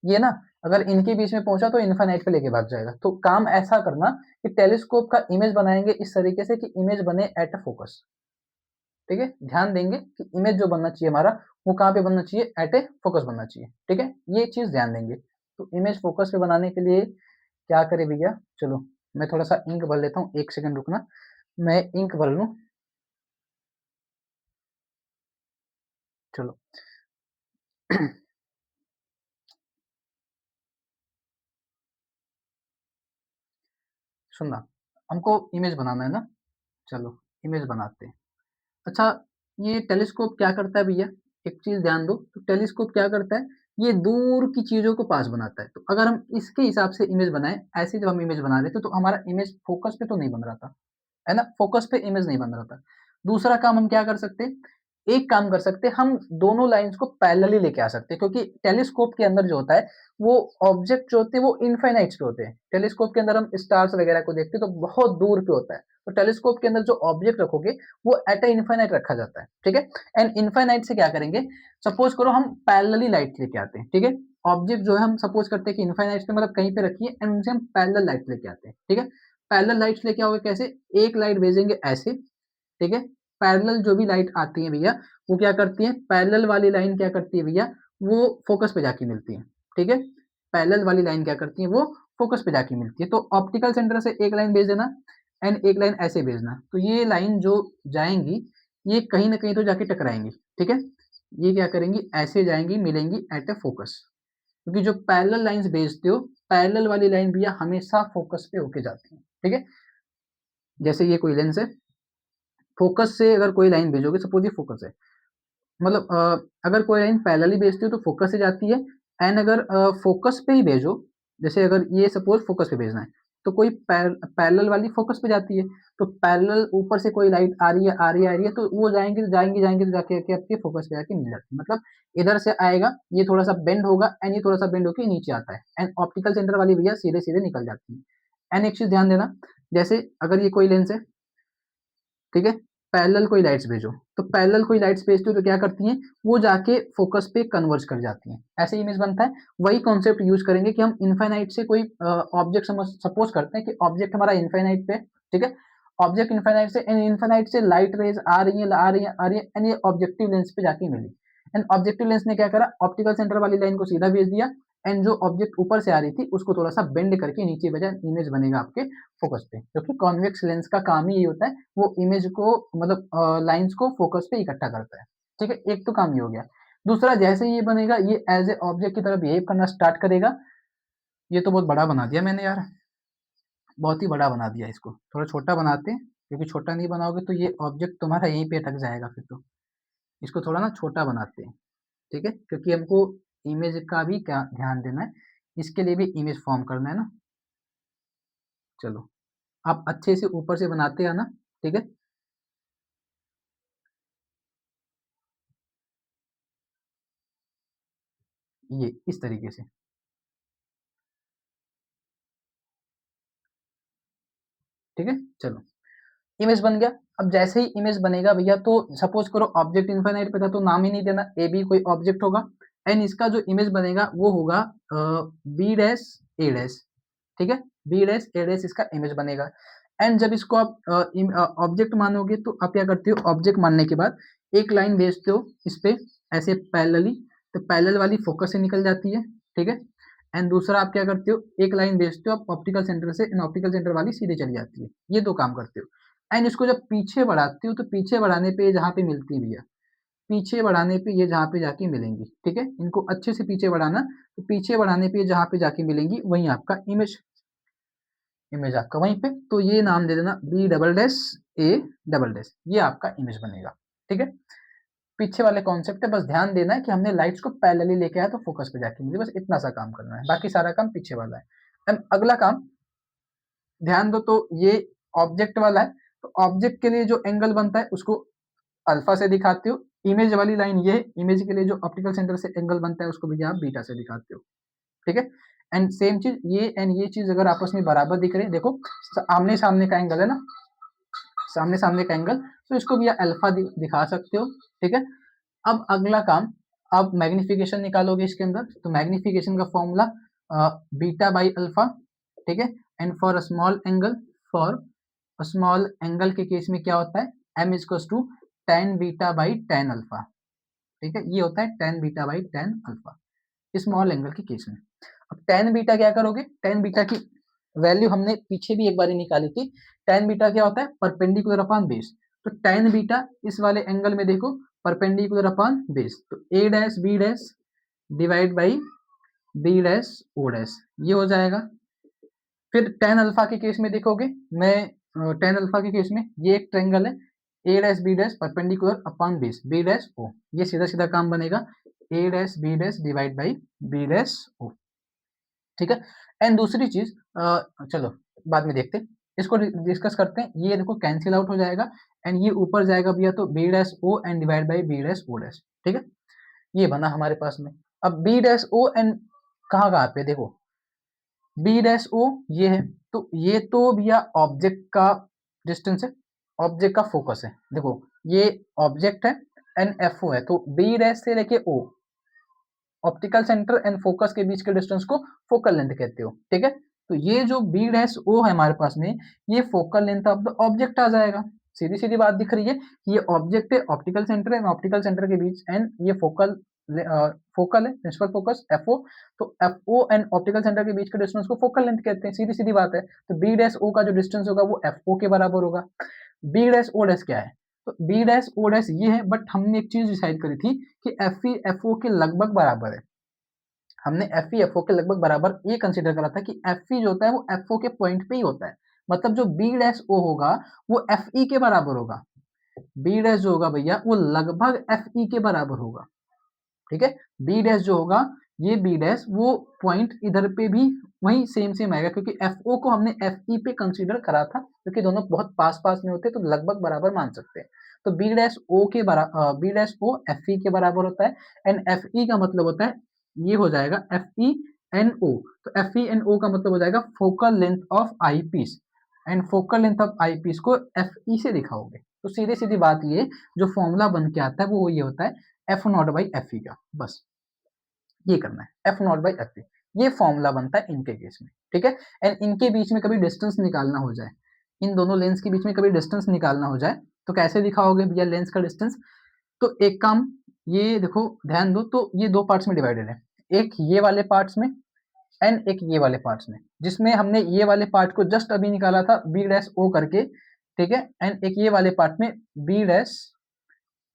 S1: ये ना अगर इनके बीच में पहुंचा तो इनफाइनाइट पे लेके भाग जाएगा। तो काम ऐसा करना कि टेलीस्कोप का इमेज बनाएंगे इस तरीके से कि इमेज बने एट अ फोकस, ठीक है। ध्यान देंगे कि इमेज जो बनना चाहिए हमारा, वो कहाँ पे बनना चाहिए, एट ए फोकस बनना चाहिए, ठीक है। ये चीज ध्यान देंगे। तो इमेज फोकस पे बनाने के लिए क्या करें भैया, चलो मैं थोड़ा सा इंक भर लेता हूँ, एक सेकंड रुकना, मैं इंक भर लूँ। चलो सुनना, हमको इमेज बनाना है ना, चलो इमेज बनाते हैं। अच्छा, ये टेलीस्कोप क्या करता है भैया, एक चीज ध्यान दो, तो टेलीस्कोप क्या करता है, ये दूर की चीजों को पास बनाता है। तो अगर हम इसके हिसाब से इमेज बनाए, ऐसे जब हम इमेज बना रहे थे तो हमारा इमेज फोकस पे तो नहीं बन रहा था, है ना, फोकस पे इमेज नहीं बन रहा था। दूसरा काम हम क्या कर सकते हैं, एक काम कर सकते हैं, हम दोनों लाइंस को पैरेलली लेके आ सकते हैं, क्योंकि टेलीस्कोप के अंदर जो होता है वो ऑब्जेक्ट जो होते हैं वो इनफाइनाइट्स पे होते हैं। टेलीस्कोप के अंदर हम स्टार्स वगैरह को देखते हैं तो बहुत दूर पे होता है, तो टेलीस्कोप के अंदर जो ऑब्जेक्ट रखोगे वो एट ए इनफाइनाइट रखा जाता है, ठीक है। एंड इनफाइनाइट से क्या करेंगे, सपोज करो हम पैरेलली लाइट लेके आते हैं, ठीक है। ऑब्जेक्ट जो है हम सपोज करते हैं कि इनफाइनाइट पे मतलब कहीं पे रखिए, एंड उनसे हम पैरेलल लाइट लेके आते हैं, ठीक है। पैरेलल लाइट्स लेके आओगे कैसे, एक लाइट भेजेंगे ऐसे, ठीक है। पैरेलल जो भी लाइट आती है भैया, वो क्या करती है, पैरेलल वाली लाइन क्या करती है भैया, वो फोकस पे जाके मिलती है, ठीक है। पैरेलल वाली लाइन क्या करती है, वो फोकस पे जाके मिलती है। तो ऑप्टिकल सेंटर से एक लाइन भेज देना, एंड एक लाइन ऐसे भेजना, तो ये लाइन जो जाएंगी ये कहीं ना कहीं तो जाके टकराएंगी, ठीक है। ये क्या करेंगी, ऐसे जाएंगी, मिलेंगी एट ए फोकस, क्योंकि जो पैरेलल लाइंस भेजते हो, पैरेलल वाली लाइन भैया हमेशा फोकस पे होके जाती है, ठीक है। जैसे ये कोई लेंस है, फोकस से अगर कोई लाइन भेजोगे, सपोज ये फोकस है, मतलब अगर कोई लाइन पैरेलली भेजती हो तो फोकस से जाती है, एंड अगर फोकस पे ही भेजो, जैसे अगर ये सपोज फोकस पे भेजना है, तो कोई पैरेलल वाली फोकस पे जाती है, तो पैरेलल ऊपर से कोई लाइट आ रही है आ रही है आ रही है, तो वो जाएंगे तो जाएंगे जाएंगे तो जाके आके आपके फोकस पे जाके मिल जाती है। मतलब इधर से आएगा, ये थोड़ा सा बेंड होगा, एंड ये थोड़ा सा बेंड होकर नीचे आता है, एंड ऑप्टिकल सेंटर वाली भैया सीधे सीधे निकल जाती है। एंड एक चीज ध्यान देना, जैसे अगर ये कोई लेंस है, ठीक है, पैरेलल कोई लाइट्स भेजो, तो पैरेलल कोई लाइट्स भेजती हो तो क्या करती हैं, वो जाके फोकस पे कन्वर्ज कर जाती हैं, ऐसे इमेज बनता है। वही कॉन्सेप्ट यूज करेंगे कि हम इनफाइनाइट से कोई ऑब्जेक्ट सपोज करते हैं कि ऑब्जेक्ट हमारा इनफाइनाइट पे, ठीक है। ऑब्जेक्ट इनफाइनाइट से, एंड इनफाइनाइट से लाइट रेज आ रही है आ रही है आ रही है, एंड ये ऑब्जेक्टिव लेंस पे जाके मिली, एंड ऑब्जेक्टिव लेंस ने क्या करा, ऑप्टिकल सेंटर वाली लाइन को सीधा भेज दिया, एंड जो ऑब्जेक्ट ऊपर से आ रही थी उसको थोड़ा सा बेंड करके नीचे भेजा, इमेज बनेगा आपके फोकस पे, क्योंकि कॉन्वेक्स लेंस का काम ही ये होता है, वो इमेज को मतलब लाइंस को फोकस पे इकट्ठा करता है। ठीक है, एक तो काम ये हो गया। दूसरा, जैसे ही ये बनेगा ये एज ए ऑब्जेक्ट की तरह बिहेव करना स्टार्ट करेगा। ये तो बहुत बड़ा बना दिया मैंने यार, बहुत ही बड़ा बना दिया। इसको थोड़ा छोटा बनाते हैं, क्योंकि छोटा नहीं बनाओगे तो ये ऑब्जेक्ट तुम्हारा यहीं पे अटक जाएगा फिर तो। इसको थोड़ा ना छोटा बनाते हैं, ठीक है, क्योंकि हमको इमेज का भी क्या ध्यान देना है, इसके लिए भी इमेज फॉर्म करना है ना। चलो, आप अच्छे से ऊपर से बनाते हैं ना, ठीक है। ये इस तरीके से, ठीक है। चलो, इमेज बन गया। अब जैसे ही इमेज बनेगा भैया, तो सपोज करो ऑब्जेक्ट इनफाइनाइट पे था तो नाम ही नहीं देना, ए बी कोई ऑब्जेक्ट होगा, एंड इसका जो इमेज बनेगा वो होगा बी डैश ए डैश, ठीक है। बी डैश ए डैश इसका इमेज बनेगा। एंड जब इसको आप ऑब्जेक्ट मानोगे तो आप क्या करते हो, ऑब्जेक्ट मानने के बाद एक लाइन भेजते हो इस पे ऐसे पैरेलली, तो पैरेलल वाली फोकस से निकल जाती है, ठीक है। एंड दूसरा आप क्या करते हो, एक लाइन भेजते हो आप ऑप्टिकल सेंटर से, इन ऑप्टिकल सेंटर वाली सीधे चली जाती है। ये दो काम करते हो। एंड इसको जब पीछे बढ़ाते हो तो पीछे बढ़ाने पे जहाँ पे मिलती भी है, पीछे बढ़ाने पे ये जहाँ पे जाके मिलेंगी, ठीक है। इनको अच्छे से पीछे बढ़ाना, तो पीछे बढ़ाने पे जहाँ पे जाके मिलेंगी वहीं आपका इमेज, इमेज आपका वहीं पे, तो ये नाम दे देना B double dash A double dash, ये आपका इमेज बनेगा, ठीक है। पीछे वाले कॉन्सेप्ट है, बस ध्यान देना है कि हमने लाइट्स को पैरेलली लेके आया तो फोकस पे जाके मुझे बस इतना सा काम करना है, बाकी सारा काम पीछे वाला है। एंड अगला काम ध्यान दो, तो ये ऑब्जेक्ट वाला है, तो ऑब्जेक्ट के लिए जो एंगल बनता है उसको अल्फा से दिखाते हो। इमेज वाली लाइन ये, इमेज के लिए जो ऑप्टिकल सेंटर से एंगल बनता है उसको भी आप बीटा से दिखाते हो, ठीक है। एंड सेम चीज ये एंड ये चीज अगर आपस में बराबर दिख रहे हैं, देखो आमने सामने का एंगल है ना, सामने सामने का एंगल, तो इसको भी अल्फा दिखा सकते हो, ठीक है। अब अगला काम, आप मैग्निफिकेशन निकालोगे इसके अंदर, तो मैग्निफिकेशन का फॉर्मूला बीटा बाई अल्फा, ठीक है। And for a small angle, for a small angle के केस में क्या होता है, M is equals to tan beta by tan alpha, ठीक है। ये होता है tan beta by tan alpha small angle के केस में। अब टेन बीटा क्या करोगे, टेन बीटा की वैल्यू हमने पीछे भी एक बार निकाली थी। टेन बीटा क्या होता है, परपेंडिकुलर अपॉन बेस, तो टेन बीटा इस वाले एंगल में देखो परपेंडिकुलर अपॉन बेस, तो A dash B dash divide by B dash O dash, ये हो जाएगा। फिर टेन अल्फा के केस में देखोगे, मैं टेन अल्फा के केस में ये एक ट्रायंगल है, A dash B dash perpendicular upon base B dash O, ये सीधा सीधा काम बनेगा A dash B dash divide by B dash O, ठीक है। एंड दूसरी चीज चलो बाद में देखते हैं, इसको डिस्कस करते हैं। ये देखो कैंसिल आउट हो जाएगा, एंड ये ऊपर जाएगा भैया तो B dash O and divide by B dash O dash, ठीक है। ये बना हमारे पास में। अब बी डैश ओ एंड कहाँ कहाँ पे देखो, बी डैश ओ ये है, तो ये तो भैया ऑब्जेक्ट का डिस्टेंस है, ऑब्जेक्ट का फोकस है। देखो ये ऑब्जेक्ट है एंड एफ ओ है, तो बी डैश से लेके ओ, ऑप्टिकल सेंटर एंड फोकस के बीच के डिस्टेंस को फोकल लेंथ कहते हो, ठीक है। तो ये जो बी डैश ओ है हमारे पास में, ये focal length of the object आ जाएगा। सीधी सीधी बात दिख रही है कि ये ऑब्जेक्ट है, optical centre and optical centre के बीच, एंड ये फोकल है, प्रिंसिपल फोकस एफ ओ, तो F O and optical centre के बीच के डिस्टेंस को फोकल लेंथ कहते हैं, सीधी सीधी बात है। तो बी डैश ओ का जो डिस्टेंस होगा वो एफ ओ के बराबर होगा। बी डैश ओ डैश क्या है, तो बी डैश ओ डैश ये है, बट हमने एक चीज डिसाइड करी थी कि एफ ई एफ ओ के लगभग बराबर है। हमने एफ ई एफ ओ के लगभग बराबर ये कंसीडर करा था कि एफ ई जो होता है वो एफ ओ के पॉइंट पे ही होता है, मतलब जो बी डैश ओ होगा वो एफ ई के बराबर होगा। बी डैश जो होगा भैया वो लगभग एफ ई के बराबर होगा, ठीक है। बी डैश जो होगा, ये बी डैश वो पॉइंट इधर पे भी वही सेम सेम आएगा, क्योंकि एफ ओ को हमने एफ ई पे कंसीडर करा था, क्योंकि दोनों बहुत पास पास में होते हैं तो लगभग बराबर मान सकते हैं। तो बी डैश ओ के बराबर, B dash O F E के बराबर होता है, एंड एफ ई का मतलब होता है, ये हो जाएगा एफ ई एन ओ, तो एफ ई एन ओ का मतलब हो जाएगा focal length of I piece, and focal length of I piece को एफ ई से दिखाओगे। तो सीधी सीधी बात ये, जो फॉर्मूला बन के आता है वो ये होता है F not by F E का, बस ये करना है F not by F E, ये फॉर्मूला बनता है इनके केस में, ठीक है। एंड इनके बीच में कभी डिस्टेंस निकालना हो जाए, इन दोनों लेंस के बीच में कभी डिस्टेंस निकालना हो जाए, तो कैसे दिखाओगे भैया लेंस का डिस्टेंस, तो एक काम, ये देखो ध्यान दो, तो ये दो पार्ट्स में डिवाइडेड है, एक ये वाले पार्ट्स में एंड एक ये वाले पार्ट्स में, जिसमें हमने ये वाले पार्ट को जस्ट अभी निकाला था बी डैश ओ करके, ठीक है, एंड एक ये वाले पार्ट में बी डैश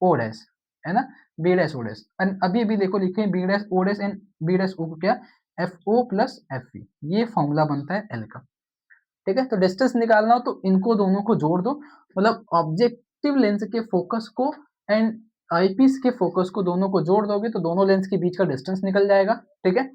S1: ओ डैश, है ना, B dash O dash, and अभी अभी देखो लिखे B dash O dash and B dash O को क्या, F O plus F V, ये फॉर्मूला बनता है एल का, ठीक है। तो डिस्टेंस निकालना हो तो इनको दोनों को जोड़ दो, मतलब ऑब्जेक्टिव लेंस के फोकस को एंड आईपीस के फोकस को दोनों को जोड़ दोगे तो दोनों लेंस के बीच का डिस्टेंस निकल जाएगा, ठीक है।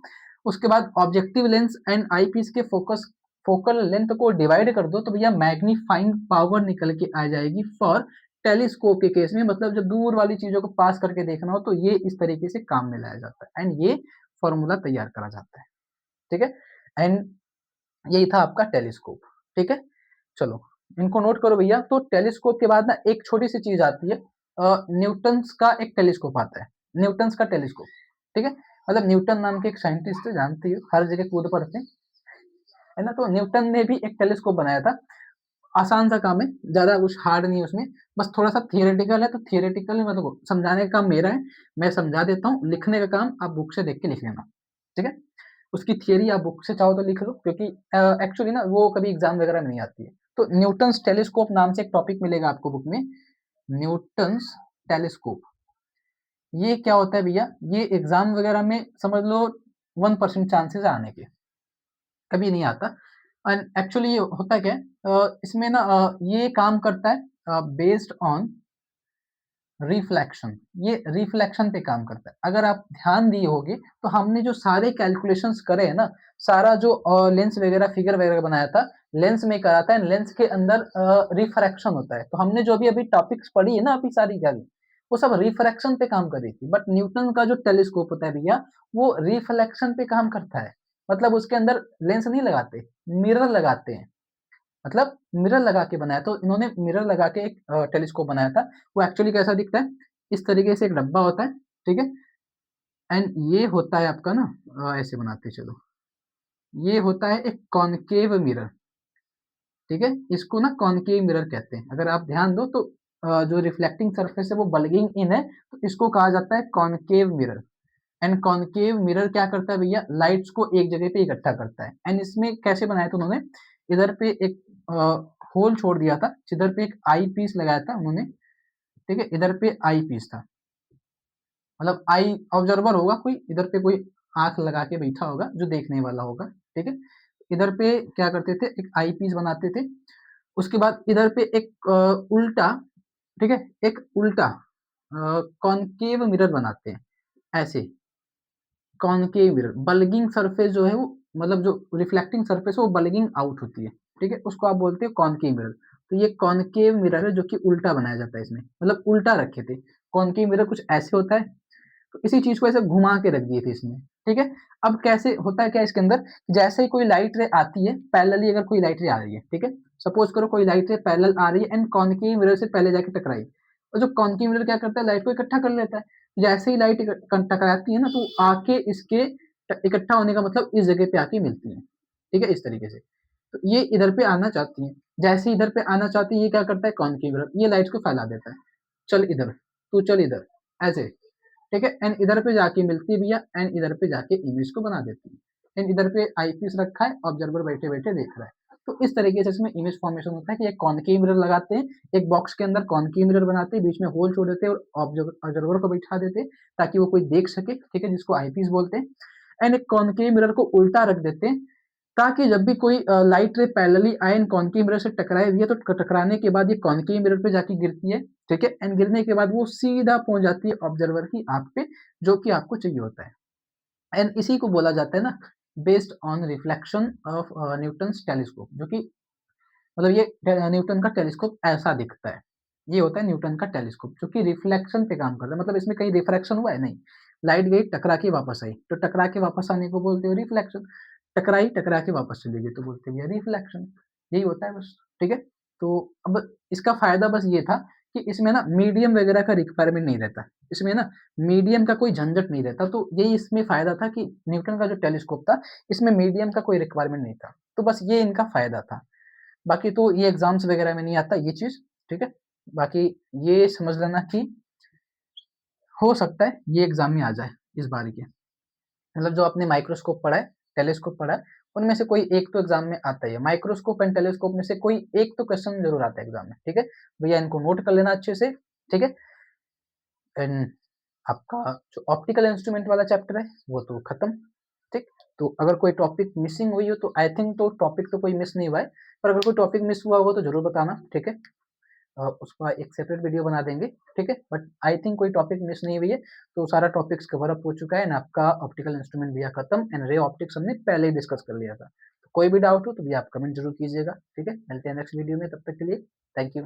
S1: उसके बाद ऑब्जेक्टिव लेंस एंड आईपीस के फोकस फोकल लेंथ को डिवाइड कर दो तो भैया मैग्नीफाइंग पावर निकल के आ जाएगी फॉर टेलीस्कोप के केस में, मतलब जब दूर वाली चीजों को पास करके देखना हो तो ये इस तरीके से काम में लाया जाता है एंड ये फॉर्मूला तैयार करा जाता है, ठीक है। एंड यही था आपका टेलीस्कोप, ठीक है। चलो इनको नोट करो भैया। तो टेलीस्कोप के बाद ना एक छोटी सी चीज आती है, न्यूटन्स का एक टेलीस्कोप आता है, न्यूटन्स का टेलीस्कोप, ठीक है। मतलब न्यूटन नाम के एक साइंटिस्ट है, जानती हो हर जगह कूद पड़ते हैं, है ना। तो न्यूटन ने भी एक टेलीस्कोप बनाया था, आसान सा काम है, ज्यादा कुछ हार्ड नहीं है उसमें, बस थोड़ा सा थियोरेटिकल है, तो थियोरेटिकल मतलब समझाने का काम मेरा है, मैं समझा देता हूँ, लिखने का काम आप बुक से देख के लिख लेना, ठीक है। उसकी थियरी आप बुक से चाहो तो लिख लो, क्योंकि एक्चुअली ना वो कभी एग्जाम वगैरह में नहीं आती है। तो न्यूटन्स टेलीस्कोप नाम से एक टॉपिक मिलेगा आपको बुक में, न्यूटन्स टेलीस्कोप। ये क्या होता है भैया, ये एग्जाम वगैरह में समझ लो 1% चांसेस आने के, कभी नहीं आता। एंड एक्चुअली ये होता क्या है, इसमें ना ये काम करता है बेस्ड ऑन रिफ्लेक्शन, ये रिफ्लेक्शन पे काम करता है। अगर आप ध्यान दिए होगे तो हमने जो सारे कैलकुलेशंस करे हैं ना, सारा जो लेंस वगैरह फिगर वगैरह बनाया था, लेंस में करा था, लेंस के अंदर रिफ्रैक्शन होता है। तो हमने जो अभी अभी टॉपिक्स पढ़ी है ना अभी सारी क्या, वो सब रिफ्रैक्शन पे काम कर रही थी। बट न्यूटन का जो टेलीस्कोप होता है भैया, वो रिफ्लेक्शन पे काम करता है, मतलब उसके अंदर लेंस नहीं लगाते, मिरर लगाते हैं, मतलब मिरर लगा के बनाया। तो इन्होंने मिरर लगा के एक टेलीस्कोप बनाया था। वो एक्चुअली कैसा दिखता है, इस तरीके से एक डब्बा होता है, ठीक है। एंड ये होता है आपका ना ऐसे बनाते चलो, ये होता है एक कॉनकेव मिरर, ठीक है। इसको ना कॉनकेव मिरर कहते हैं। अगर आप ध्यान दो तो जो रिफ्लेक्टिंग सरफेस है वो बल्गिंग इन है, तो इसको कहा जाता है concave mirror. And concave mirror क्या करता है भैया, लाइट्स को एक जगह पे इकट्ठा करता है। एंड इसमें कैसे बनाया था उन्होंने, इधर पे एक होल छोड़ दिया था, इधर पे एक आई पीस लगाया था उन्होंने, ठीक है। इधर पे आई पीस था, मतलब आई ऑब्जर्वर होगा कोई, इधर पे कोई आंख लगा के बैठा होगा जो देखने वाला होगा, ठीक है। इधर पे क्या करते थे, एक आई पीस बनाते थे। उसके बाद इधर पे एक उल्टा, ठीक है, एक उल्टा कॉनकेव मिरर बनाते हैं ऐसे, कॉनकेव मिरर। बल्गिंग सरफेस जो है वो, मतलब जो रिफ्लेक्टिंग सरफेस है वो बल्गिंग आउट होती है, ठीक है, उसको आप बोलते हैं कॉनकेव मिरर। तो ये कॉनकेव मिरर है जो कि उल्टा बनाया जाता है इसमें, मतलब उल्टा रखे थे। कॉनकेव मिरर कुछ ऐसे होता है, तो इसी चीज को ऐसे घुमा के रख दिए थे इसमें, ठीक है। अब कैसे होता है क्या इसके अंदर, जैसे ही कोई लाइट रे आती है पैरेलली, अगर कोई लाइट रे आ रही है, ठीक है, सपोज करो कोई लाइट रे पैरेलल आ रही है एंड कॉनकेव मिरर से पहले जाके टकराई, और जो कॉनकेव मिरर क्या करता है, लाइट को इकट्ठा कर लेता है। जैसे ही लाइट टकराती है ना, तो आके इसके इकट्ठा होने का मतलब इस जगह पे आके मिलती है, ठीक है, इस तरीके से। तो ये इधर पे आना चाहती है, जैसे इधर पे आना चाहती है, ये क्या करता है कॉनकेव मिरर, ये लाइट को फैला देता है, चल इधर, तू चल इधर, ऐसे, ठीक है। एंड इधर पे जाके मिलती है भैया, एंड इधर पे जाके इमेज को बना देती है। एंड इधर पे आईपीस रखा है, ऑब्जर्वर बैठे बैठे देख रहा है। तो इस तरीके से इसमें इमेज फॉर्मेशन होता है कि एक कॉनकेव मिरर लगाते हैं, एक बॉक्स के अंदर कॉनकेव मिरर बनाते हैं, बीच में होल छोड़ देते हैं और ऑब्जर्वर को बैठा देते हैं ताकि वो कोई देख सके, ठीक है, जिसको आईपीस बोलते हैं। एंड एक कॉनकेव मिरर को उल्टा रख देते हैं ताकि जब भी कोई लाइट रे पैरेलली आए एंड कॉनकेव मिरर से टकराए हुई है, तो टकराने के बाद ये कॉनकेव मिरर पे जाके गिरती है, ठीक है। एंड गिरने के बाद वो सीधा पहुंच जाती है ऑब्जर्वर की आंख पे, जो कि आपको चाहिए होता है। एंड इसी को बोला जाता है ना based on reflection of Newton's telescope, जो कि मतलब ये न्यूटन का टेलीस्कोप ऐसा दिखता है। ये होता है न्यूटन का टेलीस्कोप जो कि रिफ्लेक्शन पे काम करता है, मतलब इसमें कहीं रिफ्रैक्शन हुआ है नहीं, लाइट गई टकरा के वापस आई, तो टकरा के वापस आने को बोलते हो रिफ्लेक्शन, टकराई टकरा के वापस चली गई तो बोलते हैं रिफ्लेक्शन। यही होता है बस, ठीक है। तो अब इसका फायदा बस ये था कि इसमें ना मीडियम वगैरह का रिक्वायरमेंट नहीं रहता, इसमें ना मीडियम का कोई झंझट नहीं रहता। तो यही इसमें फायदा था कि न्यूटन का जो टेलीस्कोप था, इसमें मीडियम का कोई रिक्वायरमेंट नहीं था, तो बस ये इनका फायदा था। बाकी तो ये एग्जाम्स वगैरह में नहीं आता ये चीज, ठीक है। बाकी ये समझ लेना कि हो सकता है ये एग्जाम में आ जाए इस बार के, मतलब जो आपने माइक्रोस्कोप पढ़ा है, टेलीस्कोप पढ़ा है, उनमें से कोई एक तो एग्जाम में आता ही है। माइक्रोस्कोप एंड टेलीस्कोप में से कोई एक तो क्वेश्चन जरूर आता है एग्जाम में, ठीक है भैया, इनको नोट कर लेना अच्छे से, ठीक है। एंड आपका जो ऑप्टिकल इंस्ट्रूमेंट वाला चैप्टर है वो तो खत्म, ठीक। तो अगर कोई टॉपिक मिसिंग हुई हो तो आई थिंक तो टॉपिक तो कोई मिस नहीं हुआ है, पर अगर कोई टॉपिक मिस हुआ होगा तो जरूर बताना, ठीक है। उसका एक सेपरेट वीडियो बना देंगे, ठीक है। बट आई थिंक कोई टॉपिक मिस नहीं हुई है, तो सारा टॉपिक्स कवर अप हो चुका है एंड आपका ऑप्टिकल इंस्ट्रूमेंट भी खत्म एंड रे ऑप्टिक्स हमने पहले ही डिस्कस कर लिया था। तो कोई भी डाउट हो तो भी आप कमेंट जरूर कीजिएगा, ठीक है। मिलते हैं नेक्स्ट वीडियो में, तब तक के लिए थैंक यू।